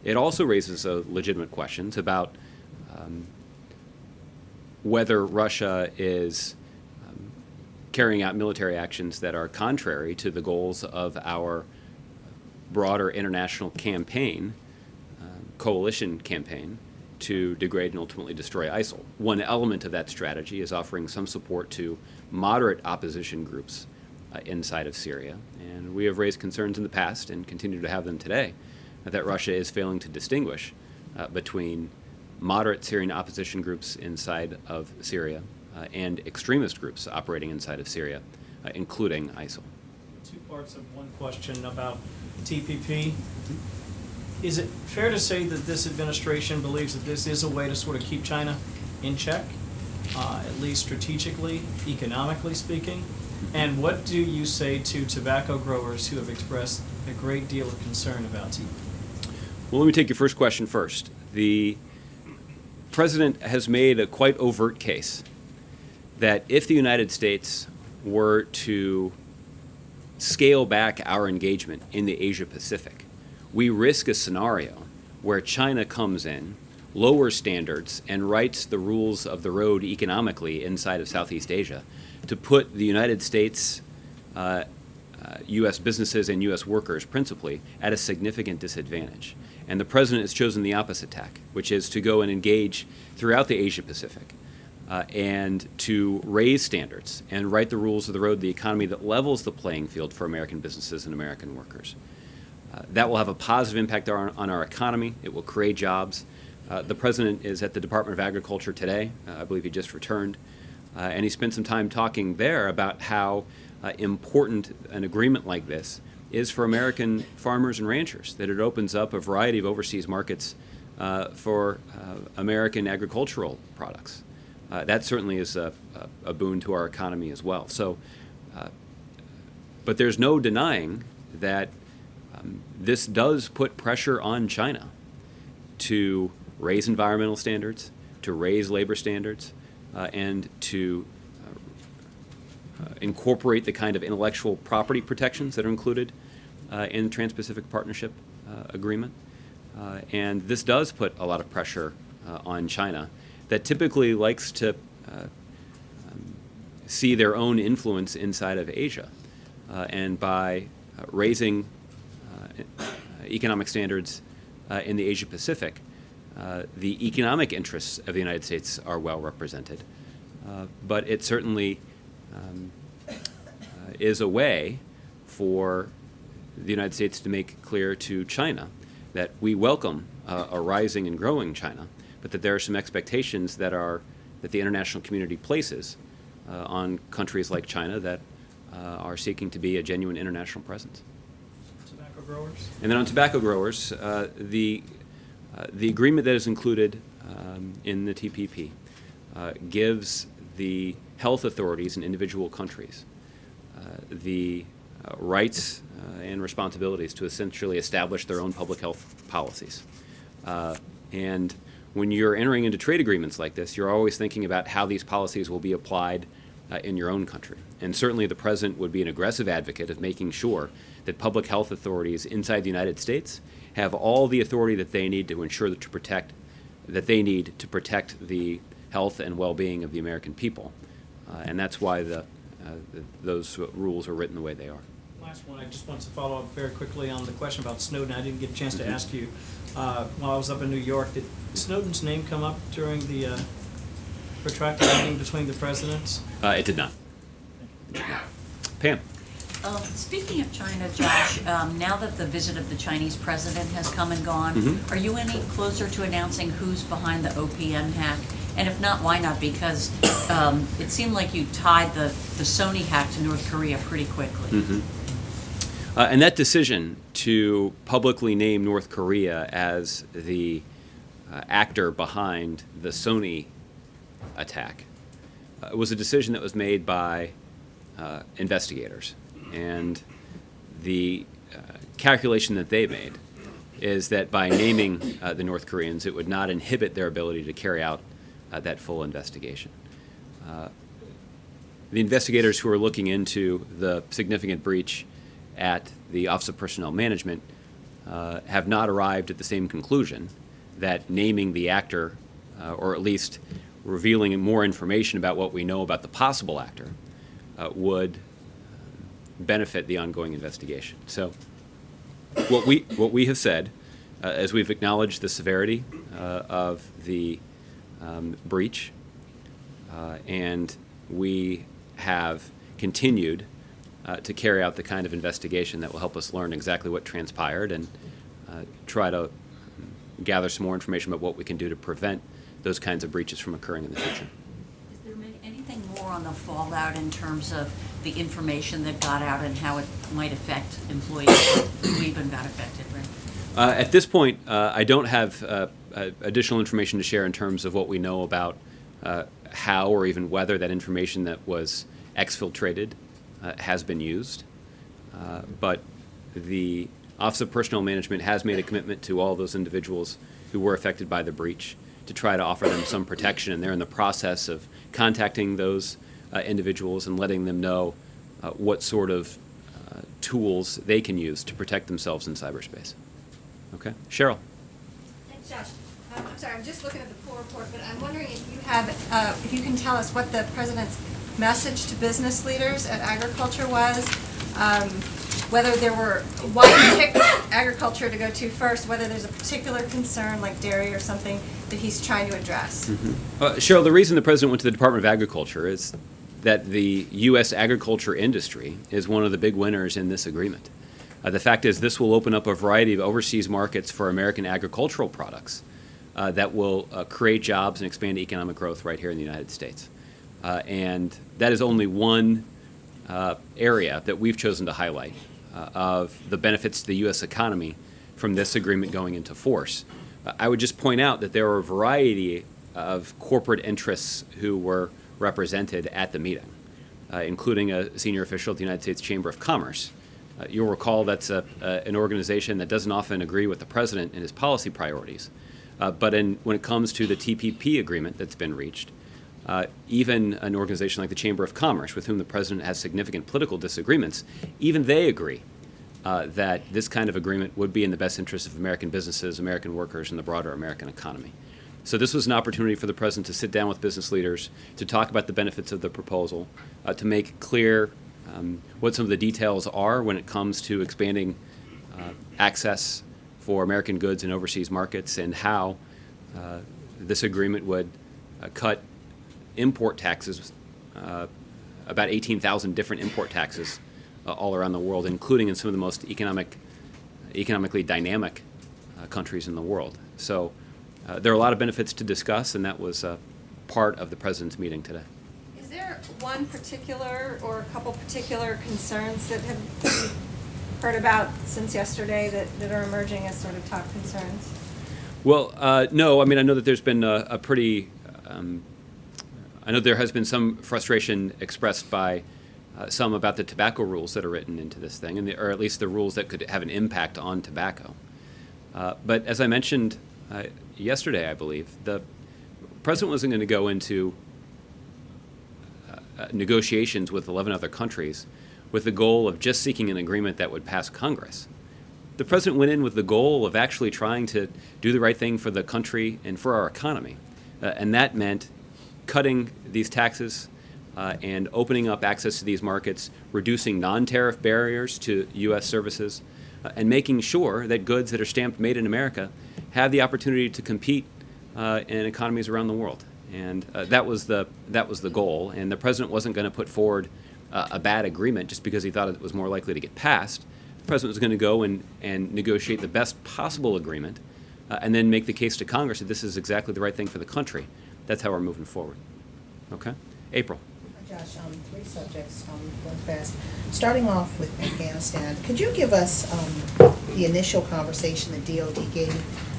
It also raises legitimate questions about whether Russia is carrying out military actions that are contrary to the goals of our broader international campaign, coalition campaign, to degrade and ultimately destroy ISIL. One element of that strategy is offering some support to moderate opposition groups inside of Syria. And we have raised concerns in the past and continue to have them today that Russia is failing to distinguish between moderate Syrian opposition groups inside of Syria and extremist groups operating inside of Syria, including ISIL. Two parts of one question about TPP. Is it fair to say that this administration believes that this is a way to sort of keep China in check, at least strategically, economically speaking? And what do you say to tobacco growers who have expressed a great deal of concern about TPP? Well, let me take your first question first. The president has made a quite overt case that if the United States were to scale back our engagement in the Asia-Pacific, we risk a scenario where China comes in, lowers standards, and writes the rules of the road economically inside of Southeast Asia to put the United States, U.S. businesses and U.S. workers principally at a significant disadvantage. And the president has chosen the opposite tack, which is to go and engage throughout the Asia-Pacific and to raise standards and write the rules of the road of the economy that levels the playing field for American businesses and American workers. That will have a positive impact on our economy. It will create jobs. The president is at the Department of Agriculture today. I believe he just returned. And he spent some time talking there about how important an agreement like this is for American farmers and ranchers, that it opens up a variety of overseas markets for American agricultural products. that certainly is a boon to our economy as well. So, but there's no denying that this does put pressure on China to raise environmental standards, to raise labor standards, and to incorporate the kind of intellectual property protections that are included in the Trans-Pacific Partnership Agreement. And this does put a lot of pressure on China that typically likes to see their own influence inside of Asia. And by raising economic standards in the Asia Pacific, the economic interests of the United States are well represented. But it certainly is a way for the United States to make clear to China that we welcome a rising and growing China, but that there are some expectations that the international community places on countries like China that are seeking to be a genuine international presence. Tobacco growers? And then on tobacco growers, the agreement that is included in the TPP gives the health authorities in individual countries the rights and responsibilities to essentially establish their own public health policies. And when you're entering into trade agreements like this, you're always thinking about how these policies will be applied in your own country. And certainly the President would be an aggressive advocate of making sure that public health authorities inside the United States have all the authority that they need to ensure that to protect the health and well-being of the American people. And that's why those rules are written the way they are. Last one, I just wanted to follow up very quickly on the question about Snowden. I didn't get a chance to ask you while I was up in New York. Did Snowden's name come up during the protracted meeting between the presidents? It did not. Pam. Speaking of China, Josh, now that the visit of the Chinese president has come and gone, are you any closer to announcing who's behind the OPM hack? And if not, why not? Because it seemed like you tied the Sony hack to North Korea pretty quickly. And that decision to publicly name North Korea as the actor behind the Sony attack was a decision that was made by investigators. And the calculation that they made is that by naming the North Koreans, it would not inhibit their ability to carry out that full investigation. The investigators who are looking into the significant breach at the Office of Personnel Management have not arrived at the same conclusion that naming the actor, or at least revealing more information about what we know about the possible actor, would benefit the ongoing investigation. So what we have said, as we've acknowledged the severity of the breach, and we have continued to carry out the kind of investigation that will help us learn exactly what transpired and try to gather some more information about what we can do to prevent those kinds of breaches from occurring in the future. Is there anything more on the fallout in terms of the information that got out and how it might affect employees who even got affected, right? At this point, I don't have additional information to share in terms of what we know about how or even whether that information that was exfiltrated has been used. But the Office of Personnel Management has made a commitment to all those individuals who were affected by the breach to try to offer them some protection, and they're in the process of contacting those individuals and letting them know what sort of tools they can use to protect themselves in cyberspace. Okay? Cheryl. Thanks, Josh. I'm sorry, I'm just looking at the poll report, but I'm wondering if you have, if you can tell us what the president's message to business leaders at agriculture was, whether there were, why he picked agriculture to go to first, whether there's a particular concern like dairy or something that he's trying to address. Cheryl, the reason the president went to the Department of Agriculture is that the U.S. agriculture industry is one of the big winners in this agreement. The fact is this will open up a variety of overseas markets for American agricultural products that will create jobs and expand economic growth right here in the United States. And that is only one area that we've chosen to highlight of the benefits to the U.S. economy from this agreement going into force. I would just point out that there are a variety of corporate interests who were represented at the meeting, including a senior official at the United States Chamber of Commerce. You'll recall that's an organization that doesn't often agree with the president in his policy priorities. But when it comes to the TPP agreement that's been reached, even an organization like the Chamber of Commerce, with whom the president has significant political disagreements, even they agree that this kind of agreement would be in the best interest of American businesses, American workers, and the broader American economy. So this was an opportunity for the president to sit down with business leaders, to talk about the benefits of the proposal, to make clear what some of the details are when it comes to expanding access for American goods in overseas markets, and how this agreement would cut import taxes, about 18,000 different import taxes all around the world, including in some of the most economically dynamic countries in the world. So there are a lot of benefits to discuss, and that was part of the president's meeting today. Is there one particular or a couple particular concerns that have heard about since yesterday that are emerging as sort of top concerns? Well, no. I mean, I know that there's been a pretty I know there has been some frustration expressed by some about the tobacco rules that are written into this thing, or at least the rules that could have an impact on tobacco. But as I mentioned yesterday, I believe, the president wasn't going to go into negotiations with 11 other countries with the goal of just seeking an agreement that would pass Congress. The president went in with the goal of actually trying to do the right thing for the country and for our economy. And that meant cutting these taxes and opening up access to these markets, reducing non-tariff barriers to U.S. services, and making sure that goods that are stamped Made in America have the opportunity to compete in economies around the world. And that was the goal. And the president wasn't going to put forward a bad agreement just because he thought it was more likely to get passed. The president was going to go and negotiate the best possible agreement and then make the case to Congress that this is exactly the right thing for the country. That's how we're moving forward. Okay? April. Josh, 3 subjects, going fast. Starting off with Afghanistan, could you give us the initial conversation the DOD gave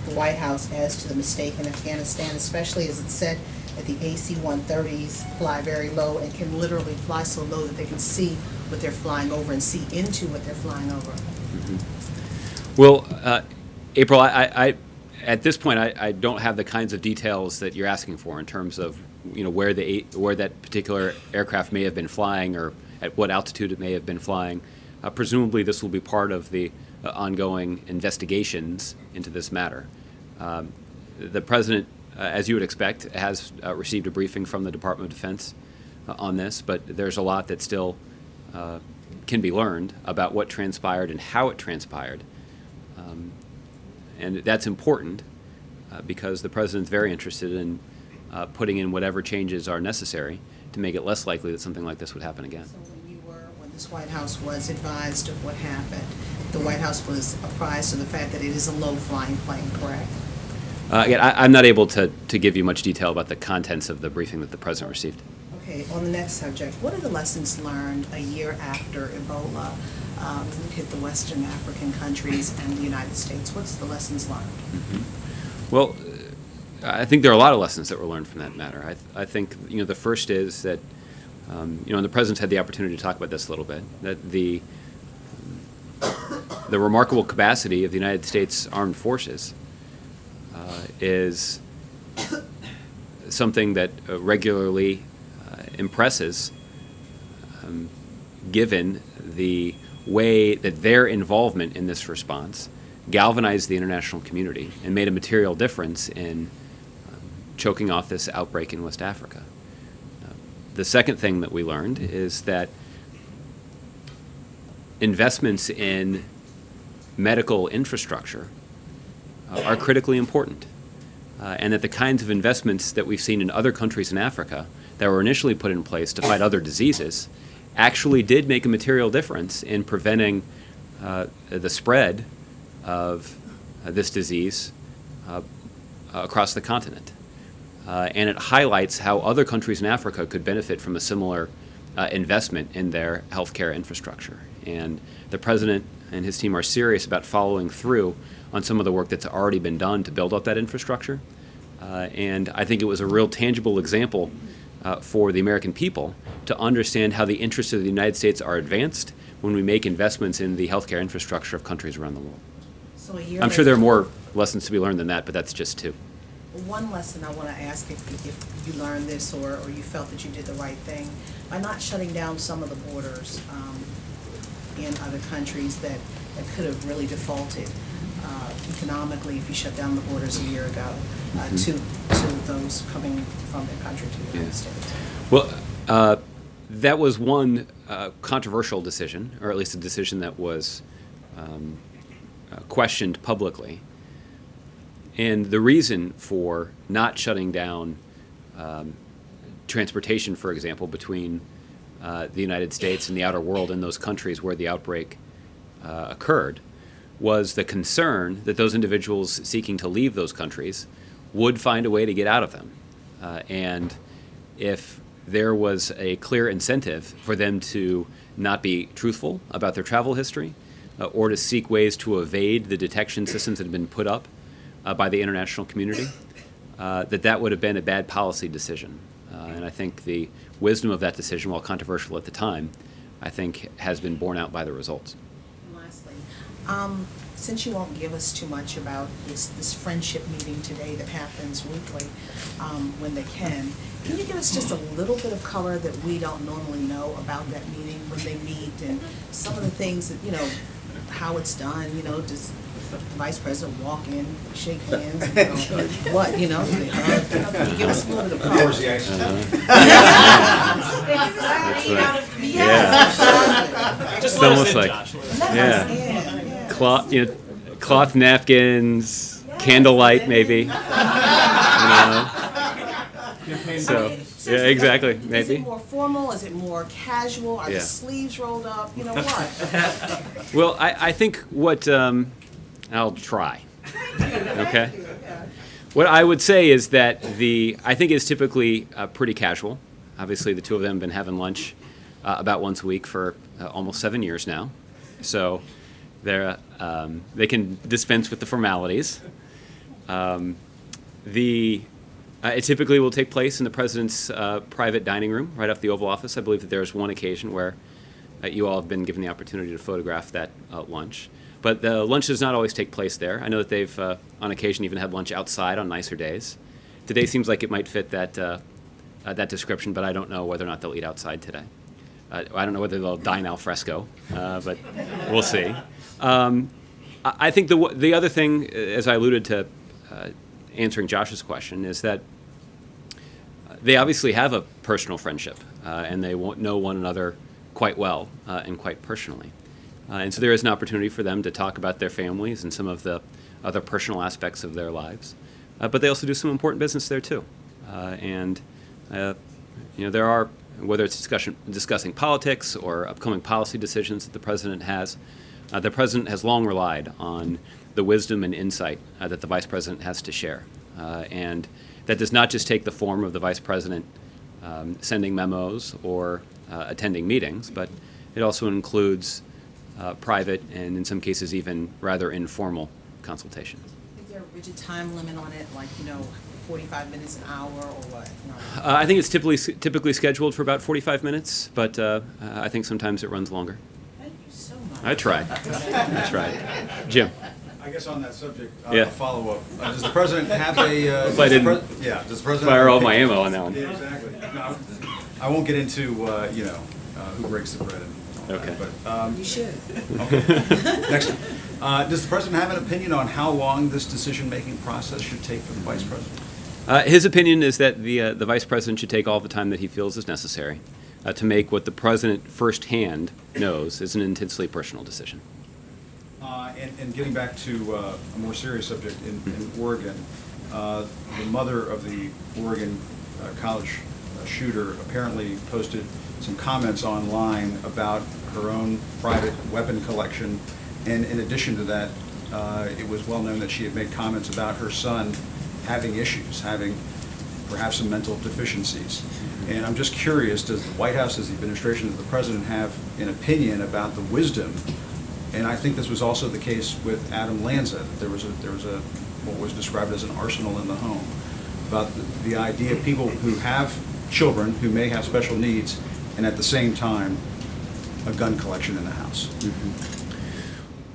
the White House as to the mistake in Afghanistan, especially as it said that the AC-130s fly very low and can literally fly so low that they can see what they're flying over and see into what they're flying over? Mm-hmm. Well, April, I at this point, I don't have the kinds of details that you're asking for in terms of where that particular aircraft may have been flying or at what altitude it may have been flying. Presumably, this will be part of the ongoing investigations into this matter. The president, as you would expect, has received a briefing from the Department of Defense on this, but there's a lot that still can be learned about what transpired and how it transpired. And that's important because the president's very interested in putting in whatever changes are necessary to make it less likely that something like this would happen again. So when this White House was advised of what happened, the White House was apprised of the fact that it is a low-flying plane, correct? Again, I'm not able to give you much detail about the contents of the briefing that the president received. Okay, on the next subject, what are the lessons learned a year after Ebola hit the Western African countries and the United States? What's the lessons learned? Mm-hmm. Well, I think there are a lot of lessons that were learned from that matter. I think the first is that and the president's had the opportunity to talk about this a little bit, that the remarkable capacity of the United States Armed Forces is something that regularly impresses, given the way that their involvement in this response galvanized the international community and made a material difference in choking off this outbreak in West Africa. The second thing that we learned is that investments in medical infrastructure are critically important, and that the kinds of investments that we've seen in other countries in Africa that were initially put in place to fight other diseases actually did make a material difference in preventing the spread of this disease across the continent. And it highlights how other countries in Africa could benefit from a similar investment in their healthcare infrastructure. And the president and his team are serious about following through on some of the work that's already been done to build up that infrastructure. And I think it was a real tangible example for the American people to understand how the interests of the United States are advanced when we make investments in the healthcare infrastructure of countries around the world. So a year I'm sure there are later- more lessons to be learned than that, but that's just two. One lesson I want to ask if you learned this or you felt that you did the right thing by not shutting down some of the borders in other countries that could have really defaulted economically if you shut down the borders a year ago to those coming from their country to the United States. Well, that was one controversial decision, or at least a decision that was questioned publicly. And the reason for not shutting down transportation, for example, between the United States and the outer world in those countries where the outbreak occurred was the concern that those individuals seeking to leave those countries would find a way to get out of them. And if there was a clear incentive for them to not be truthful about their travel history or to seek ways to evade the detection systems that had been put up by the international community, that would have been a bad policy decision. And I think the wisdom of that decision, while controversial at the time, I think has been borne out by the results. And lastly, since you won't give us too much about this friendship meeting today that happens weekly when they can you give us just a little bit of color that we don't normally know about that meeting when they meet and some of the things that, how it's done, does the vice president walk in, shake hands, what, they hug, can you give us a little bit of color? Yeah. It's almost like, cloth napkins, candlelight maybe. So, yeah, exactly, maybe. Is it more formal? Is it more casual? Are the sleeves rolled up? What? Well, I think what, I'll try, okay? What I would say is that I think it's typically pretty casual. Obviously, the two of them have been having lunch about once a week for almost 7 years now. So they can dispense with the formalities. It typically will take place in the president's private dining room right off the Oval Office. I believe that there's one occasion where you all have been given the opportunity to photograph that lunch. But the lunch does not always take place there. I know that they've, on occasion, even had lunch outside on nicer days. Today seems like it might fit that description, but I don't know whether or not they'll eat outside today. I don't know whether they'll dine al fresco, but we'll see. I think the other thing, as I alluded to answering Josh's question, is that they obviously have a personal friendship, and they know one another quite well and quite personally. And so there is an opportunity for them to talk about their families and some of the other personal aspects of their lives. But they also do some important business there, too. There are, whether it's discussing politics or upcoming policy decisions that the president has long relied on the wisdom and insight that the vice president has to share. And that does not just take the form of the vice president sending memos or attending meetings, but it also includes private and in some cases even rather informal consultation. Is there a rigid time limit on it, like, 45 minutes, an hour, or what? No. I think it's typically scheduled for about 45 minutes, but I think sometimes it runs longer. Thank you so much. I tried. Jim. I guess on that subject, Yeah. follow up. Does the president have a? If I didn't does the president fire all my ammo on that one. Yeah, exactly. No, I won't get into who breaks the bread and all Okay. that, but You should. okay. Next one. Does the president have an opinion on how long this decision-making process should take for the vice president? His opinion is that the vice president should take all the time that he feels is necessary to make what the president firsthand knows is an intensely personal decision. And getting back to a more serious subject, in Oregon, the mother of the Oregon college shooter apparently posted some comments online about her own private weapon collection, and in addition to that, it was well known that she had made comments about her son having issues, having perhaps some mental deficiencies. And I'm just curious, does the White House, does the administration, does the president have an opinion about the wisdom? And I think this was also the case with Adam Lanza, that there was a what was described as an arsenal in the home. about the idea of people who have children who may have special needs, and at the same time, a gun collection in the house.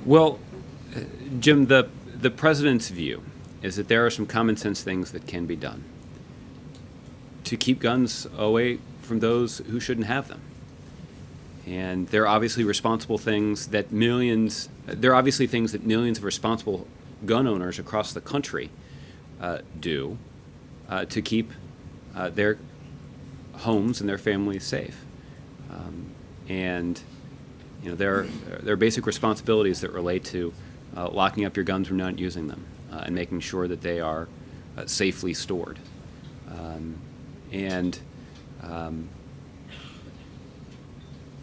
Well, Jim, the president's view is that there are some common sense things that can be done to keep guns away from those who shouldn't have them. And there are obviously things that millions of responsible gun owners across the country do to keep their homes and their families safe. And you know, there are basic responsibilities that relate to locking up your guns when you're not using them and making sure that they are safely stored.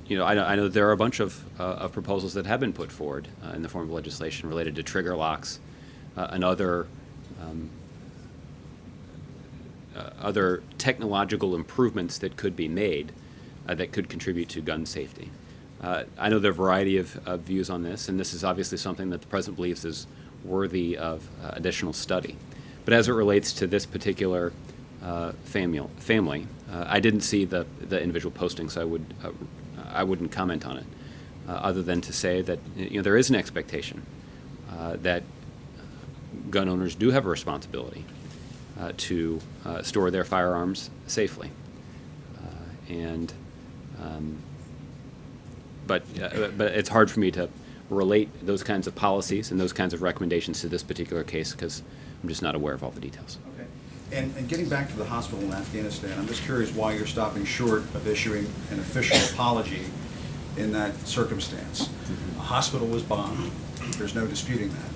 You know, I know there are a bunch of proposals that have been put forward in the form of legislation related to trigger locks and other technological improvements that could be made that could contribute to gun safety. I know there are a variety of views on this, and this is obviously something that the president believes is worthy of additional study. But as it relates to this particular family, I didn't see the individual posting, so I wouldn't comment on it, other than to say that there is an expectation that gun owners do have a responsibility to store their firearms safely, but it's hard for me to relate those kinds of policies and those kinds of recommendations to this particular case because I'm just not aware of all the details. Okay. And getting back to the hospital in Afghanistan, I'm just curious why you're stopping short of issuing an official apology in that circumstance. A hospital was bombed. There's no disputing that.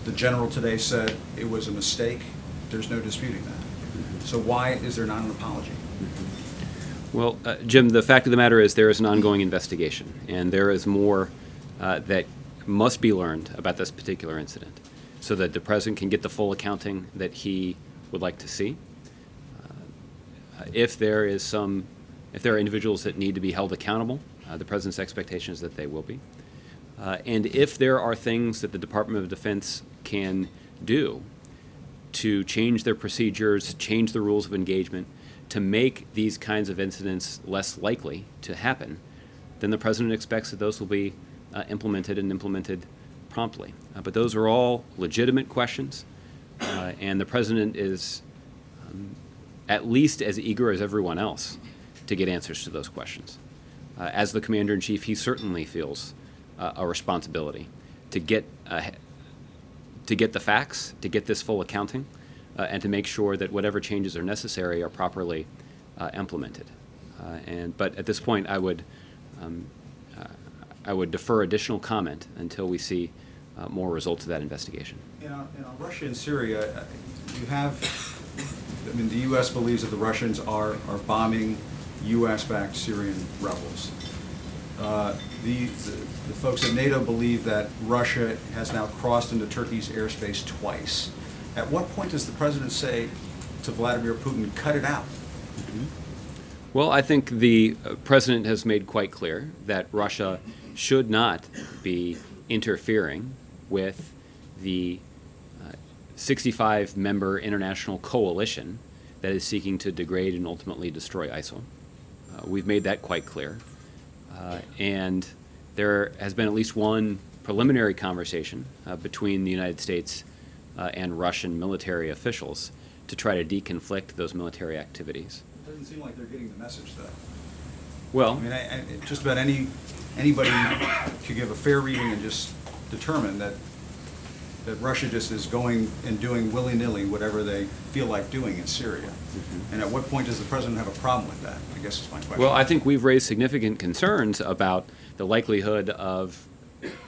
The general today said it was a mistake. There's no disputing that. So why is there not an apology? Well, Jim, the fact of the matter is there is an ongoing investigation, and there is more that must be learned about this particular incident so that the president can get the full accounting that he would like to see. If there are individuals that need to be held accountable, the president's expectation is that they will be. And if there are things that the Department of Defense can do to change their procedures, change the rules of engagement, to make these kinds of incidents less likely to happen, then the president expects that those will be implemented promptly. But those are all legitimate questions, and the president is at least as eager as everyone else to get answers to those questions. As the commander-in-chief, he certainly feels a responsibility to get the facts, to get this full accounting, and to make sure that whatever changes are necessary are properly implemented. But at this point, I would defer additional comment until we see more results of that investigation. On Russia and Syria, the U.S. believes that the Russians are bombing U.S.-backed Syrian rebels. The folks at NATO believe that Russia has now crossed into Turkey's airspace twice. At what point does the president say to Vladimir Putin, cut it out? Well, I think the president has made quite clear that Russia should not be interfering with the 65-member international coalition that is seeking to degrade and ultimately destroy ISIL. We've made that quite clear. And there has been at least one preliminary conversation between the United States and Russian military officials to try to deconflict those military activities. It doesn't seem like they're getting the message, though. Well, just about anybody could give a fair reading and just determine that Russia just is going and doing willy-nilly whatever they feel like doing in Syria. And at what point does the president have a problem with that, I guess is my question. Well, I think we've raised significant concerns about the likelihood of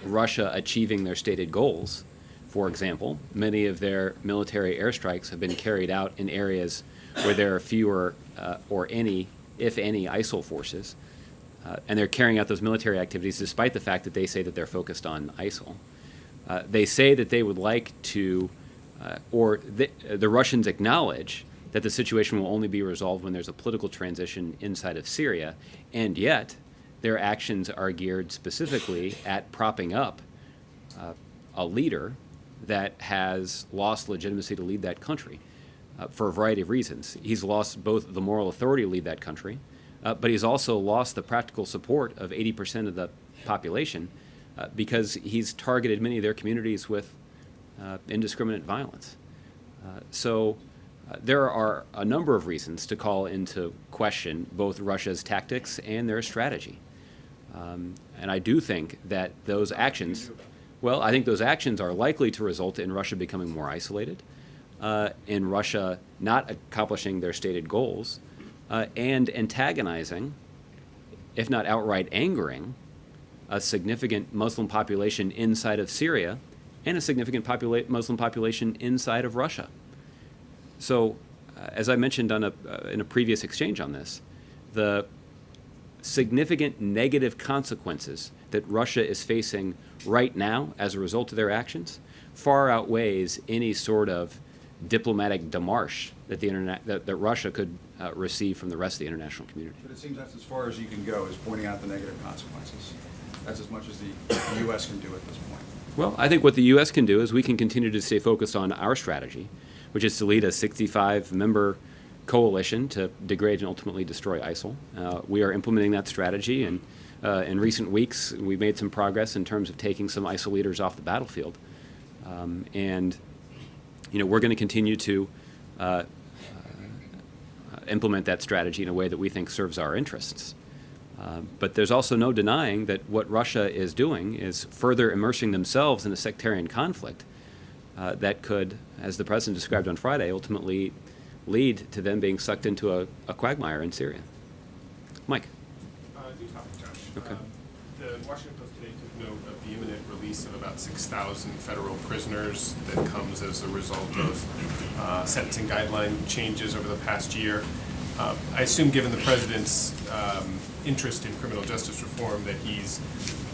Russia achieving their stated goals. For example, many of their military airstrikes have been carried out in areas where there are fewer or any, if any, ISIL forces. And they're carrying out those military activities despite the fact that they say that they're focused on ISIL. They say that they would like to, the Russians acknowledge that the situation will only be resolved when there's a political transition inside of Syria, and yet their actions are geared specifically at propping up a leader that has lost legitimacy to lead that country. for a variety of reasons. He's lost both the moral authority to lead that country, but he's also lost the practical support of 80% of the population because he's targeted many of their communities with indiscriminate violence. So there are a number of reasons to call into question both Russia's tactics and their strategy. And I do think that those actions, well, I think those actions are likely to result in Russia becoming more isolated, in Russia not accomplishing their stated goals, and antagonizing, if not outright angering, a significant Muslim population inside of Syria and a significant Muslim population inside of Russia. So, as I mentioned in a previous exchange on this, the significant negative consequences that Russia is facing right now as a result of their actions far outweighs any sort of diplomatic démarche that that Russia could receive from the rest of the international community. But it seems that's as far as you can go, is pointing out the negative consequences. That's as much as the U.S. can do at this point. Well, I think what the U.S. can do is we can continue to stay focused on our strategy, which is to lead a 65-member coalition to degrade and ultimately destroy ISIL. We are implementing that strategy, and in recent weeks we made some progress in terms of taking some ISIL leaders off the battlefield. And we're going to continue to implement that strategy in a way that we think serves our interests. But there's also no denying that what Russia is doing is further immersing themselves in a sectarian conflict that could, as the president described on Friday, ultimately lead to them being sucked into a quagmire in Syria. Mike. New topic, Josh. Okay. The Washington Post today took note of the imminent release of about 6,000 federal prisoners that comes as a result of sentencing guideline changes over the past year. I assume, given the president's interest in criminal justice reform, that he's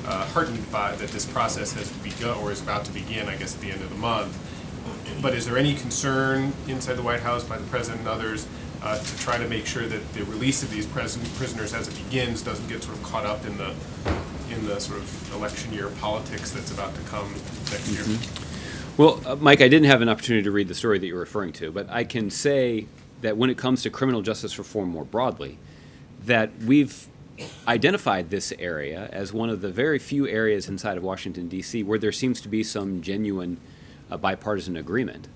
heartened by that this process has begun or is about to begin, I guess, at the end of the month. But is there any concern inside the White House by the president and others to try to make sure that the release of these prisoners as it begins doesn't get sort of caught up in the sort of election year politics that's about to come next year? Well, Mike, I didn't have an opportunity to read the story that you're referring to, but I can say that when it comes to criminal justice reform more broadly, that we've identified this area as one of the very few areas inside of Washington, D.C. where there seems to be some genuine bipartisan agreement.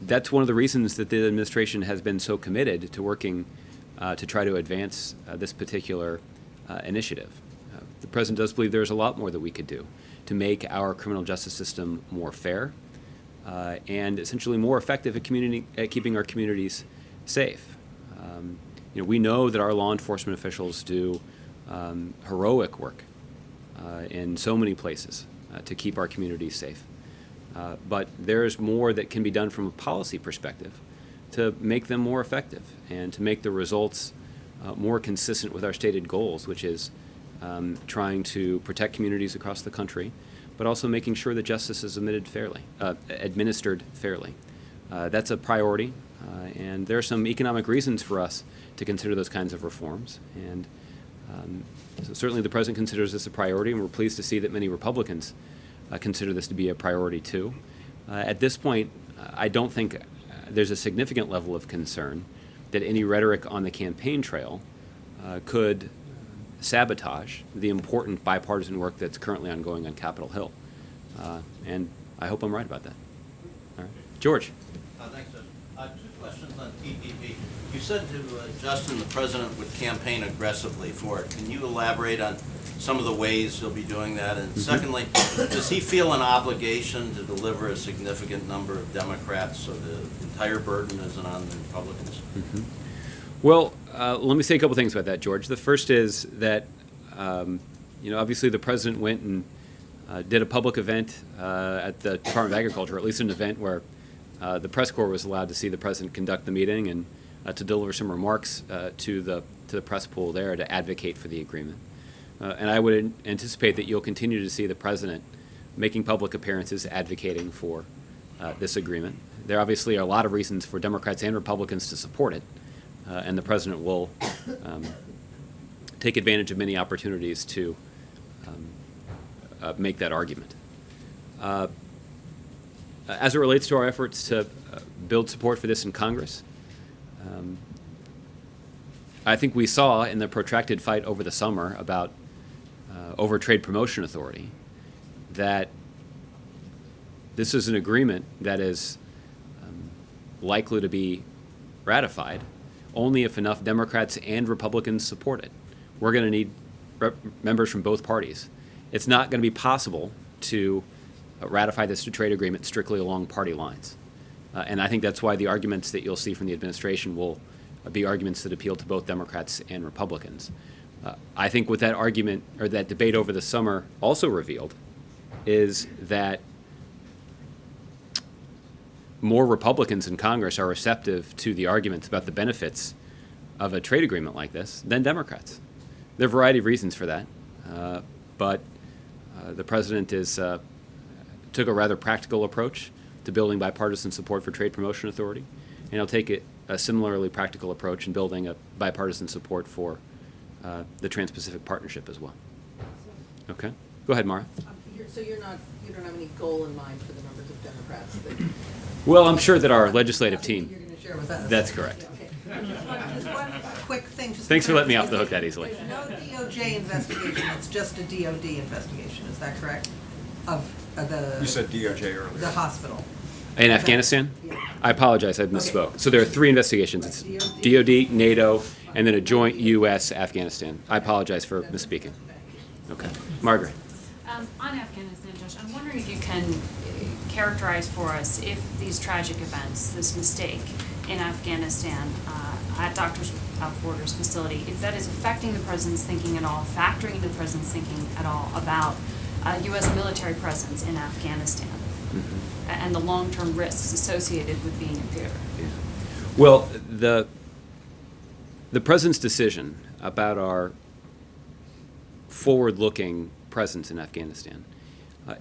That's one of the reasons that the administration has been so committed to working to try to advance this particular initiative. The president does believe there's a lot more that we could do to make our criminal justice system more fair and essentially more effective at keeping our communities safe. We know that our law enforcement officials do heroic work in so many places to keep our communities safe. But there's more that can be done from a policy perspective to make them more effective and to make the results more consistent with our stated goals, which is trying to protect communities across the country, but also making sure that justice is administered fairly. That's a priority, and there are some economic reasons for us to consider those kinds of reforms. And so certainly the president considers this a priority, and we're pleased to see that many Republicans consider this to be a priority too. At this point, I don't think there's a significant level of concern that any rhetoric on the campaign trail could sabotage the important bipartisan work that's currently ongoing on Capitol Hill. And I hope I'm right about that. All right. George. Thanks, Judge. Two questions on TPP. You said to Justin the president would campaign aggressively for it. Can you elaborate on some of the ways he'll be doing that? And secondly, does he feel an obligation to deliver a significant number of Democrats so the entire burden isn't on the Republicans? Well, let me say a couple things about that, George. The first is that, obviously the president went and did a public event at the Department of Agriculture, or at least an event where the press corps was allowed to see the president conduct the meeting and to deliver some remarks to the press pool there to advocate for the agreement. And I would anticipate that you'll continue to see the president making public appearances advocating for this agreement. There obviously are a lot of reasons for Democrats and Republicans to support it, and the president will take advantage of many opportunities to make that argument. As it relates to our efforts to build support for this in Congress, I think we saw in the protracted fight over the summer about over Trade Promotion Authority that this is an agreement that is likely to be ratified only if enough Democrats and Republicans support it. We're going to need members from both parties. It's not going to be possible to ratify this trade agreement strictly along party lines. And I think that's why the arguments that you'll see from the administration will be arguments that appeal to both Democrats and Republicans. I think what that argument or that debate over the summer also revealed is that more Republicans in Congress are receptive to the arguments about the benefits of a trade agreement like this than Democrats. There are a variety of reasons for that, but the president took a rather practical approach to building bipartisan support for Trade Promotion Authority, and he'll take a similarly practical approach in building a bipartisan support for the Trans-Pacific Partnership as well. Okay, go ahead, Mara. So you don't have any goal in mind for the numbers of Democrats that Well, I'm sure that our legislative team. you're going to share with us? That's correct. Okay. Just one quick thing. Thanks for letting me off the hook that easily. There's no DOJ investigation, it's just a DOD investigation, is that correct? Of the. You said DOJ earlier. The hospital. In Afghanistan? Yeah. I apologize, I misspoke. So there are 3 investigations. It's DOD, NATO, and then a joint U.S.-Afghanistan. I apologize for misspeaking. Okay. Margaret. On Afghanistan, Josh, I'm wondering if you can characterize for us if these tragic events, this mistake in Afghanistan at Doctors Without Borders facility, if that is affecting the president's thinking at all, factoring into the president's thinking at all about U.S. military presence in Afghanistan and the long-term risks associated with being there. Yeah. Well, the president's decision about our forward-looking presence in Afghanistan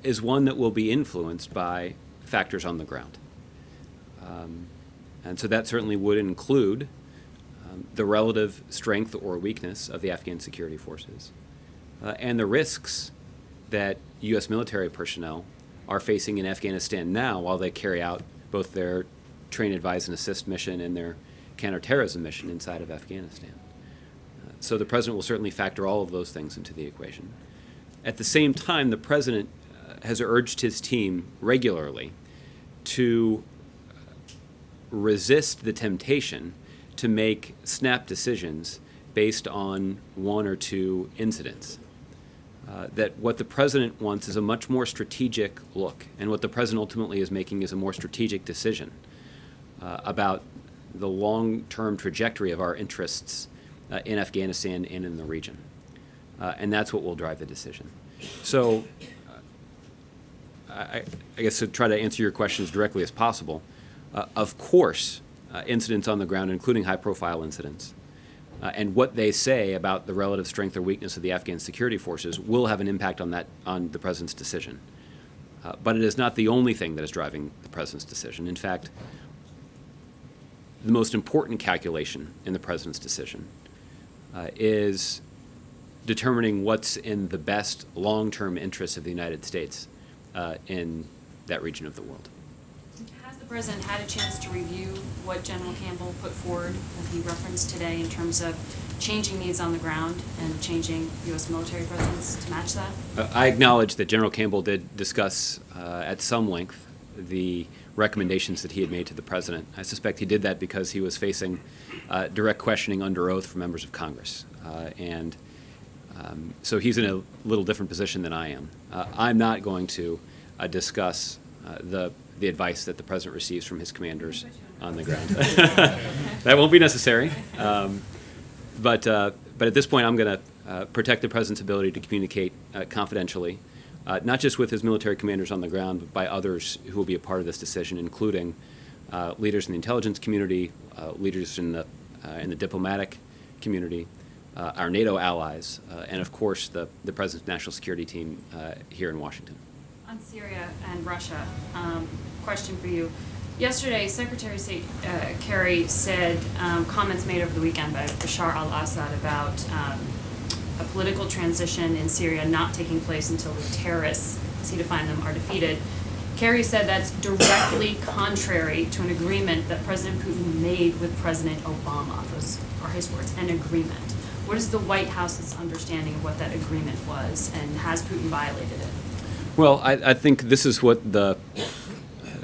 is one that will be influenced by factors on the ground. And so that certainly would include the relative strength or weakness of the Afghan security forces and the risks that U.S. military personnel are facing in Afghanistan now while they carry out both their train, advise, and assist mission and their counterterrorism mission inside of Afghanistan. So the president will certainly factor all of those things into the equation. At the same time, the president has urged his team regularly to resist the temptation to make snap decisions based on 1 or 2 incidents. That what the president wants is a much more strategic look, and what the president ultimately is making is a more strategic decision about the long-term trajectory of our interests in Afghanistan and in the region. And that's what will drive the decision. So I guess to try to answer your question as directly as possible, of course, incidents on the ground, including high-profile incidents, and what they say about the relative strength or weakness of the Afghan security forces will have an impact on the president's decision. But it is not the only thing that is driving the president's decision. In fact, the most important calculation in the president's decision is determining what's in the best long-term interests of the United States in that region of the world. Has the president had a chance to review what General Campbell put forward, as he referenced today, in terms of changing needs on the ground and changing U.S. military presence to match that? I acknowledge that General Campbell did discuss at some length the recommendations that he had made to the president. I suspect he did that because he was facing direct questioning under oath from members of Congress. So he's in a little different position than I am. I'm not going to discuss the advice that the president receives from his commanders on the ground. That won't be necessary. But at this point, I'm going to protect the president's ability to communicate confidentially, not just with his military commanders on the ground, but by others who will be a part of this decision, including leaders in the intelligence community, leaders in the diplomatic community, our NATO allies, and of course the president's national security team here in Washington. On Syria and Russia, question for you. Yesterday, Secretary of State Kerry said comments made over the weekend by Bashar al-Assad about a political transition in Syria not taking place until the terrorists, as he defined them, are defeated. Kerry said that's directly contrary to an agreement that President Putin made with President Obama. Those are his words, an agreement. What is the White House's understanding of what that agreement was, and has Putin violated it? Well, I think this is what the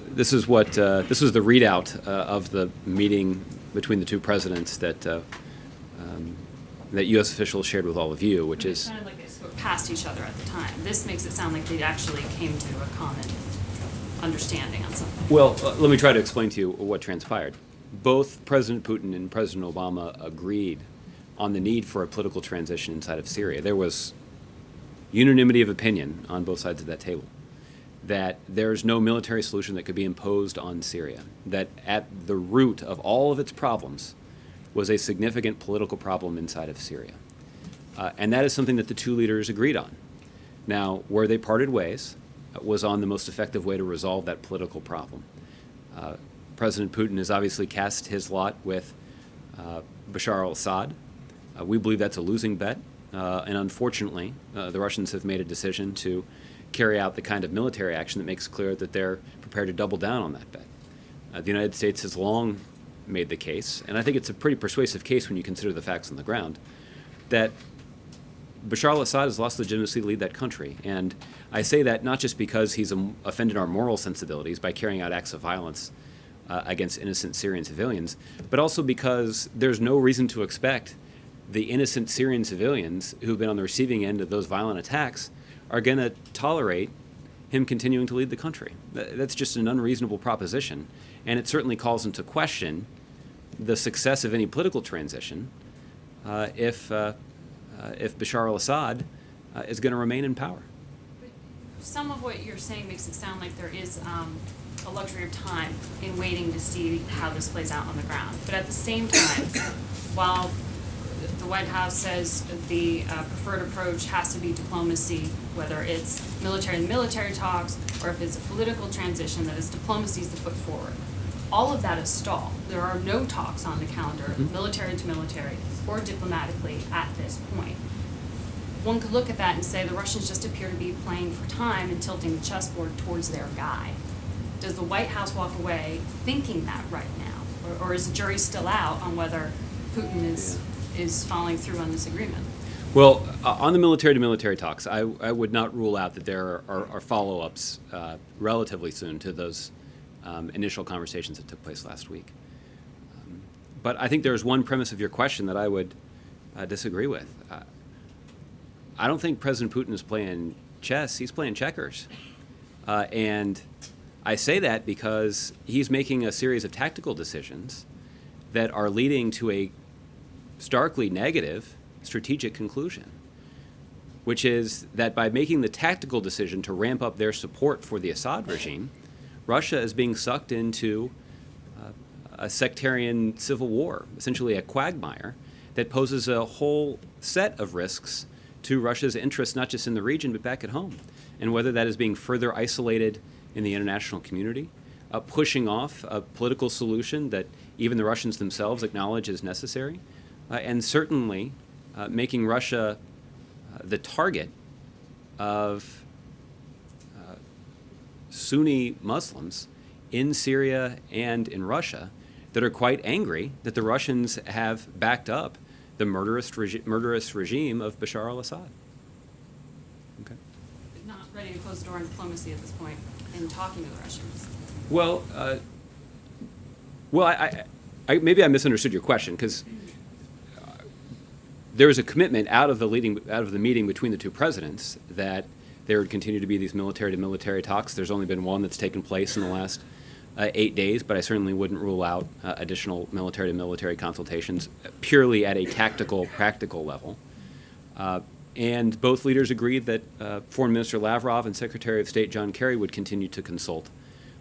this was the readout of the meeting between the two presidents that that U.S. officials shared with all of you, which is. It sounded like they spoke past each other at the time. This makes it sound like they actually came to a common understanding on something. Well, let me try to explain to you what transpired. Both President Putin and President Obama agreed on the need for a political transition inside of Syria. There was unanimity of opinion on both sides of that table that there's no military solution that could be imposed on Syria, that at the root of all of its problems was a significant political problem inside of Syria. And that is something that the two leaders agreed on. Now, where they parted ways was on the most effective way to resolve that political problem. President Putin has obviously cast his lot with Bashar al-Assad. We believe that's a losing bet, and unfortunately, the Russians have made a decision to carry out the kind of military action that makes clear that they're prepared to double down on that bet. The United States has long made the case, and I think it's a pretty persuasive case when you consider the facts on the ground, that Bashar al-Assad has lost legitimacy to lead that country. And I say that not just because he's offended our moral sensibilities by carrying out acts of violence against innocent Syrian civilians, but also because there's no reason to expect the innocent Syrian civilians who've been on the receiving end of those violent attacks are going to tolerate him continuing to lead the country. That's just an unreasonable proposition, and it certainly calls into question the success of any political transition if Bashar al-Assad is going to remain in power. Some of what you're saying makes it sound like there is a luxury of time in waiting to see how this plays out on the ground. But at the same time, while the White House says the preferred approach has to be diplomacy, whether it's military talks or if it's a political transition, that is diplomacy is the foot forward. All of that is stalled. There are no talks on the calendar, military to military or diplomatically at this point. One could look at that and say the Russians just appear to be playing for time and tilting the chessboard towards their guy. Does the White House walk away thinking that right now? Or is the jury still out on whether Putin is following through on this agreement? Well, on the military-to-military talks, I would not rule out that there are follow-ups relatively soon to those initial conversations that took place last week. But I think there's one premise of your question that I would disagree with. I don't think President Putin is playing chess, he's playing checkers. And I say that because he's making a series of tactical decisions that are leading to a starkly negative strategic conclusion, which is that by making the tactical decision to ramp up their support for the Assad regime, Russia is being sucked into a sectarian civil war, essentially a quagmire that poses a whole set of risks to Russia's interests, not just in the region, but back at home. And whether that is being further isolated in the international community, pushing off a political solution that even the Russians themselves acknowledge is necessary, and certainly making Russia the target of Sunni Muslims in Syria and in Russia that are quite angry that the Russians have backed up the murderous regime of Bashar al-Assad. Okay. Not ready to close the door on diplomacy at this point in talking to the Russians. Well, I maybe I misunderstood your question, because there was a commitment out of the meeting between the two presidents that there would continue to be these military-to-military talks. There's only been one that's taken place in the last 8 days, but I certainly wouldn't rule out additional military-to-military consultations purely at a tactical, practical level. And both leaders agreed that Foreign Minister Lavrov and Secretary of State John Kerry would continue to consult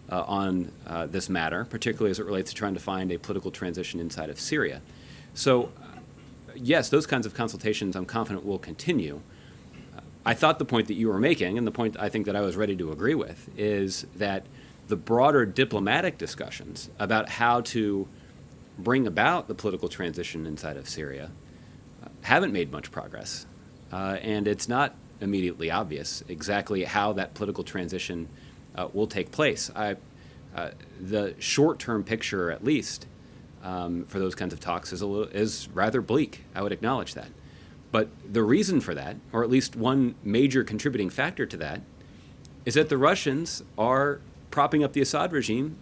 on this matter, particularly as it relates to trying to find a political transition inside of Syria. So, yes, those kinds of consultations I'm confident will continue. I thought the point that you were making, and the point I think that I was ready to agree with, is that the broader diplomatic discussions about how to bring about the political transition inside of Syria haven't made much progress. And it's not immediately obvious exactly how that political transition will take place. The short-term picture, at least, for those kinds of talks is rather bleak. I would acknowledge that. But the reason for that, or at least one major contributing factor to that, is that the Russians are propping up the Assad regime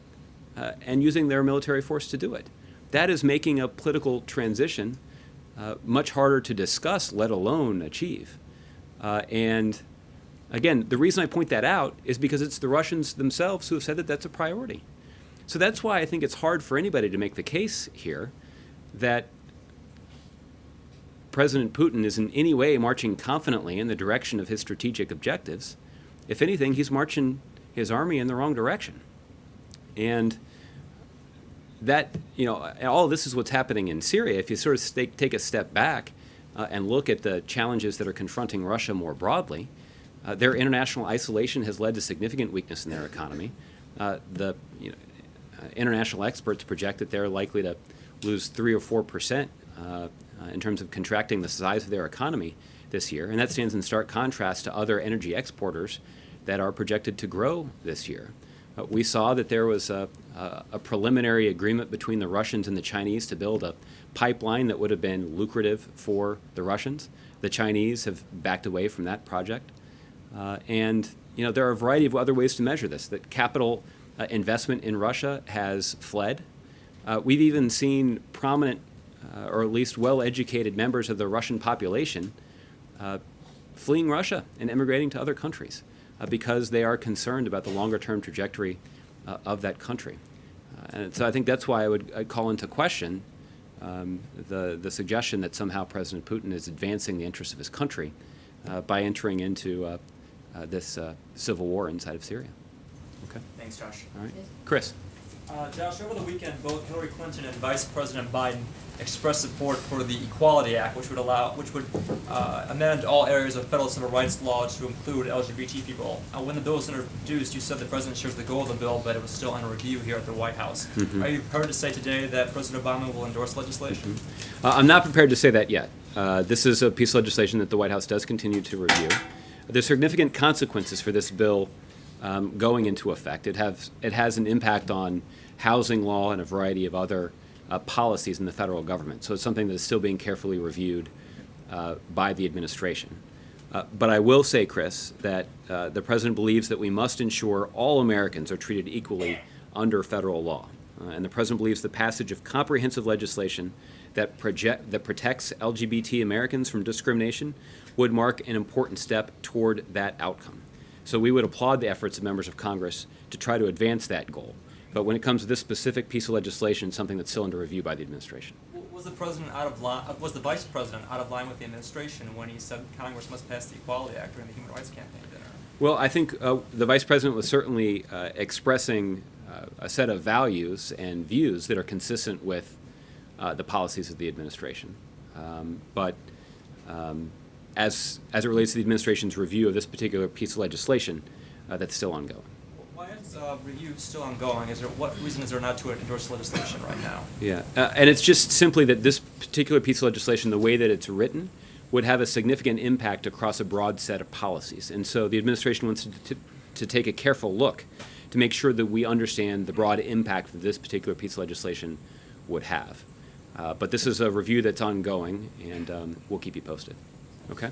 and using their military force to do it. That is making a political transition much harder to discuss, let alone achieve. And again, the reason I point that out is because it's the Russians themselves who have said that that's a priority. So that's why I think it's hard for anybody to make the case here that President Putin is in any way marching confidently in the direction of his strategic objectives. If anything, he's marching his army in the wrong direction. And that, all of this is what's happening in Syria. If you sort of take a step back and look at the challenges that are confronting Russia more broadly, their international isolation has led to significant weakness in their economy. International experts project that they're likely to lose 3 or 4% in terms of contracting the size of their economy this year, and that stands in stark contrast to other energy exporters that are projected to grow this year. We saw that there was a preliminary agreement between the Russians and the Chinese to build a pipeline that would have been lucrative for the Russians. The Chinese have backed away from that project. And there are a variety of other ways to measure this, that capital investment in Russia has fled. We've even seen prominent, or at least well-educated members of the Russian population fleeing Russia and immigrating to other countries because they are concerned about the longer-term trajectory of that country. And so I think that's why I'd call into question the suggestion that somehow President Putin is advancing the interests of his country by entering into this civil war inside of Syria. Okay. Thanks, Josh. All right. Chris. Josh, over the weekend, both Hillary Clinton and Vice President Biden expressed support for the Equality Act, which would amend all areas of federal civil rights laws to include LGBT people. When the bill was introduced, you said the president shares the goal of the bill, but it was still under review here at the White House. Mm-hmm. Are you prepared to say today that President Obama will endorse legislation? Mm-hmm. I'm not prepared to say that yet. This is a piece of legislation that the White House does continue to review. There's significant consequences for this bill going into effect. It has an impact on housing law and a variety of other policies in the federal government. So it's something that is still being carefully reviewed by the administration. But I will say, Chris, that the president believes that we must ensure all Americans are treated equally under federal law. And the president believes the passage of comprehensive legislation that protects LGBT Americans from discrimination would mark an important step toward that outcome. So we would applaud the efforts of members of Congress to try to advance that goal. But when it comes to this specific piece of legislation, it's something that's still under review by the administration. Was the president out of line? Was the vice president out of line with the administration when he said Congress must pass the Equality Act during the Human Rights Campaign dinner? Well, I think the vice president was certainly expressing a set of values and views that are consistent with the policies of the administration. But as it relates to the administration's review of this particular piece of legislation, that's still ongoing. Why is review still ongoing? What reason is there not to endorse legislation right now? Yeah, and it's just simply that this particular piece of legislation, the way that it's written, would have a significant impact across a broad set of policies. And so the administration wants to take a careful look to make sure that we understand the broad impact that this particular piece of legislation would have. But this is a review that's ongoing, and we'll keep you posted. Okay?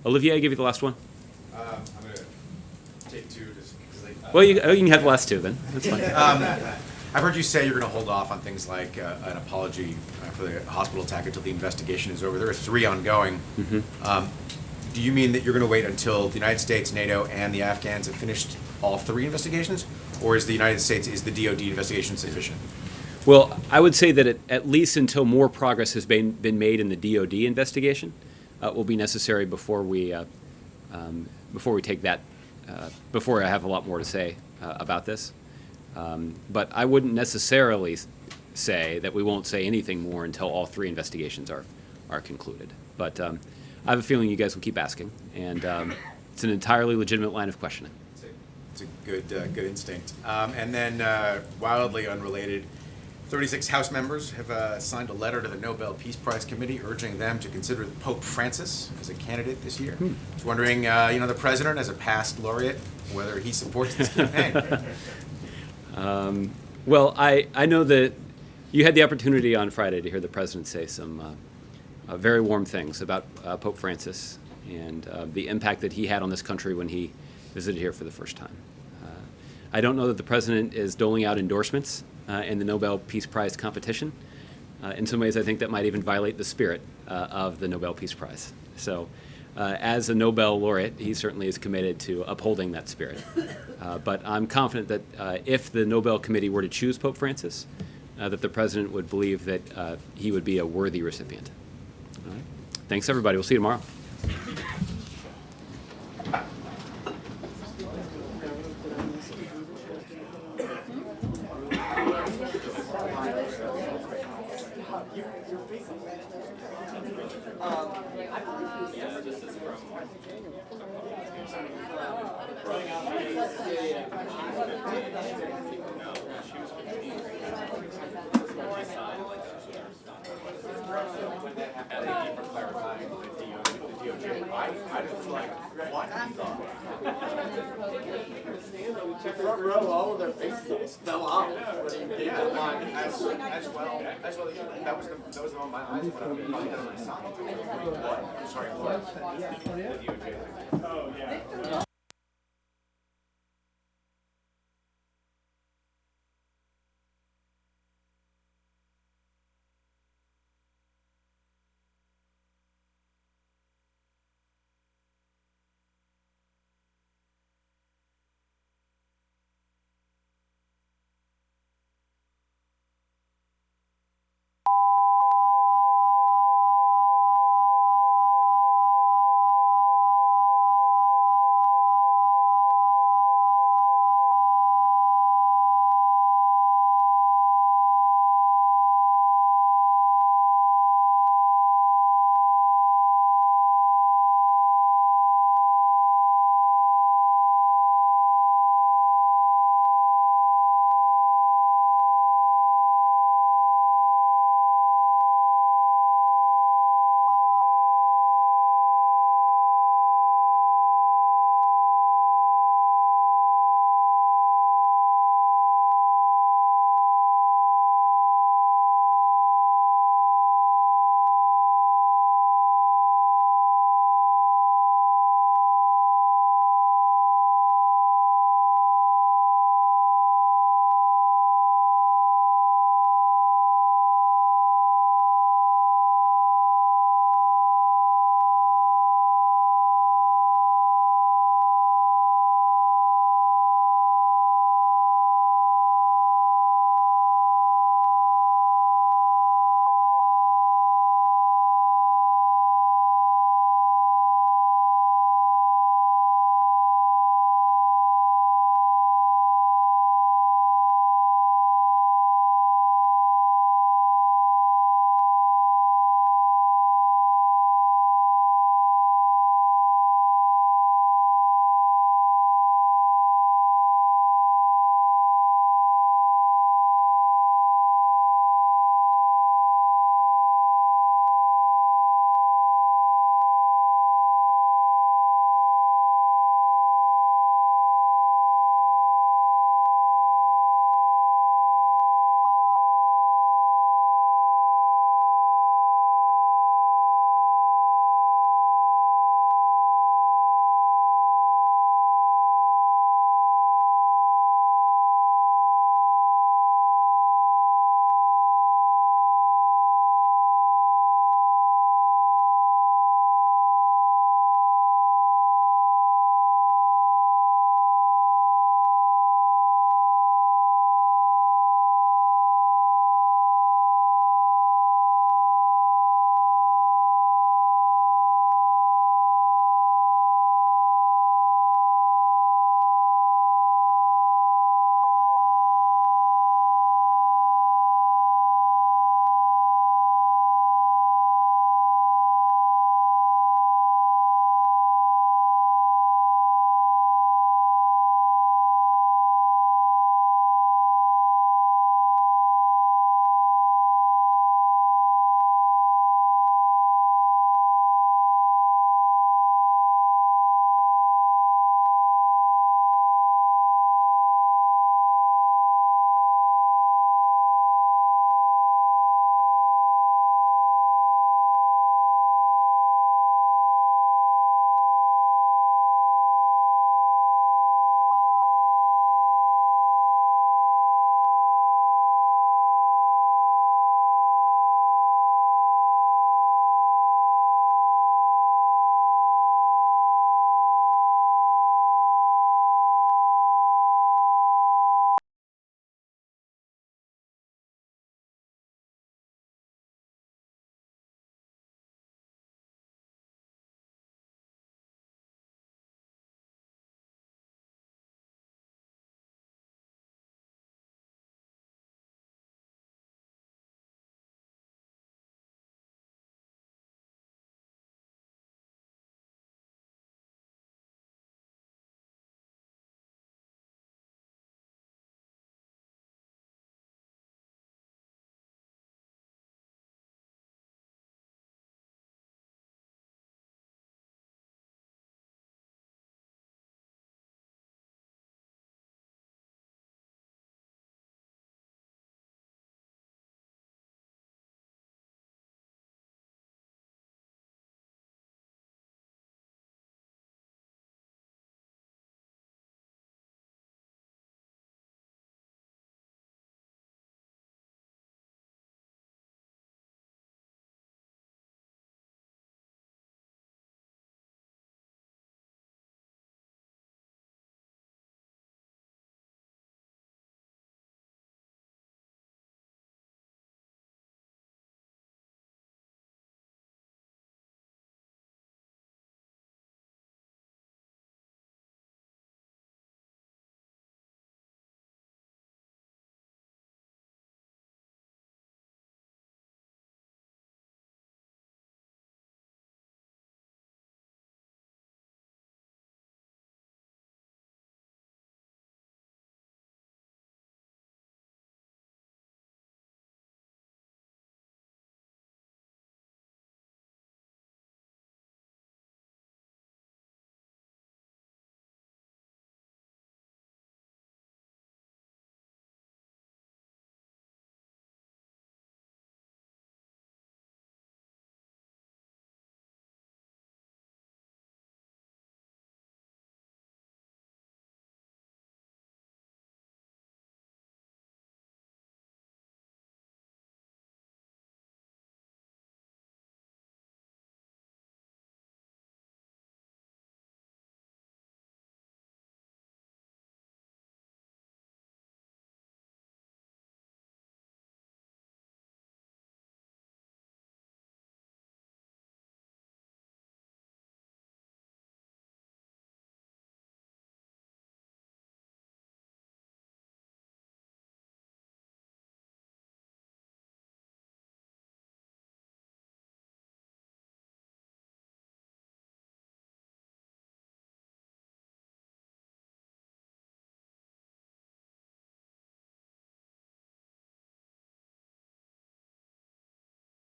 Olivier, I give you the last one. I'm going to take two just because well, you can have the last two then. That's fine. I've heard you say you're going to hold off on things like an apology for the hospital attack until the investigation is over. There are 3 ongoing. Mm-hmm. Do you mean that you're going to wait until the United States, NATO, and the Afghans have finished all 3 investigations? Or is the the DOD investigation sufficient? Well, I would say that at least until more progress has been made in the DOD investigation, will be necessary before we take that, before I have a lot more to say about this. But I wouldn't necessarily say that we won't say anything more until all 3 investigations are concluded. But I have a feeling you guys will keep asking, and it's an entirely legitimate line of questioning. It's a good instinct. And then, wildly unrelated, 36 House members have signed a letter to the Nobel Peace Prize Committee urging them to consider Pope Francis as a candidate this year. I was wondering, the president, as a past laureate, whether he supports this campaign. Well, I know that you had the opportunity on Friday to hear the president say some very warm things about Pope Francis and the impact that he had on this country when he visited here for the first time. I don't know that the president is doling out endorsements in the Nobel Peace Prize competition. In some ways, I think that might even violate the spirit of the Nobel Peace Prize. So, as a Nobel laureate, he certainly is committed to upholding that spirit. But I'm confident that if the Nobel Committee were to choose Pope Francis, that the president would believe that he would be a worthy recipient. All right. Thanks, everybody. We'll see you tomorrow. The front row, all of their faces fell off when he did that line. As well. That was the moment my eyes went up. Probably on my side. What? Sorry, what? Oh, yeah.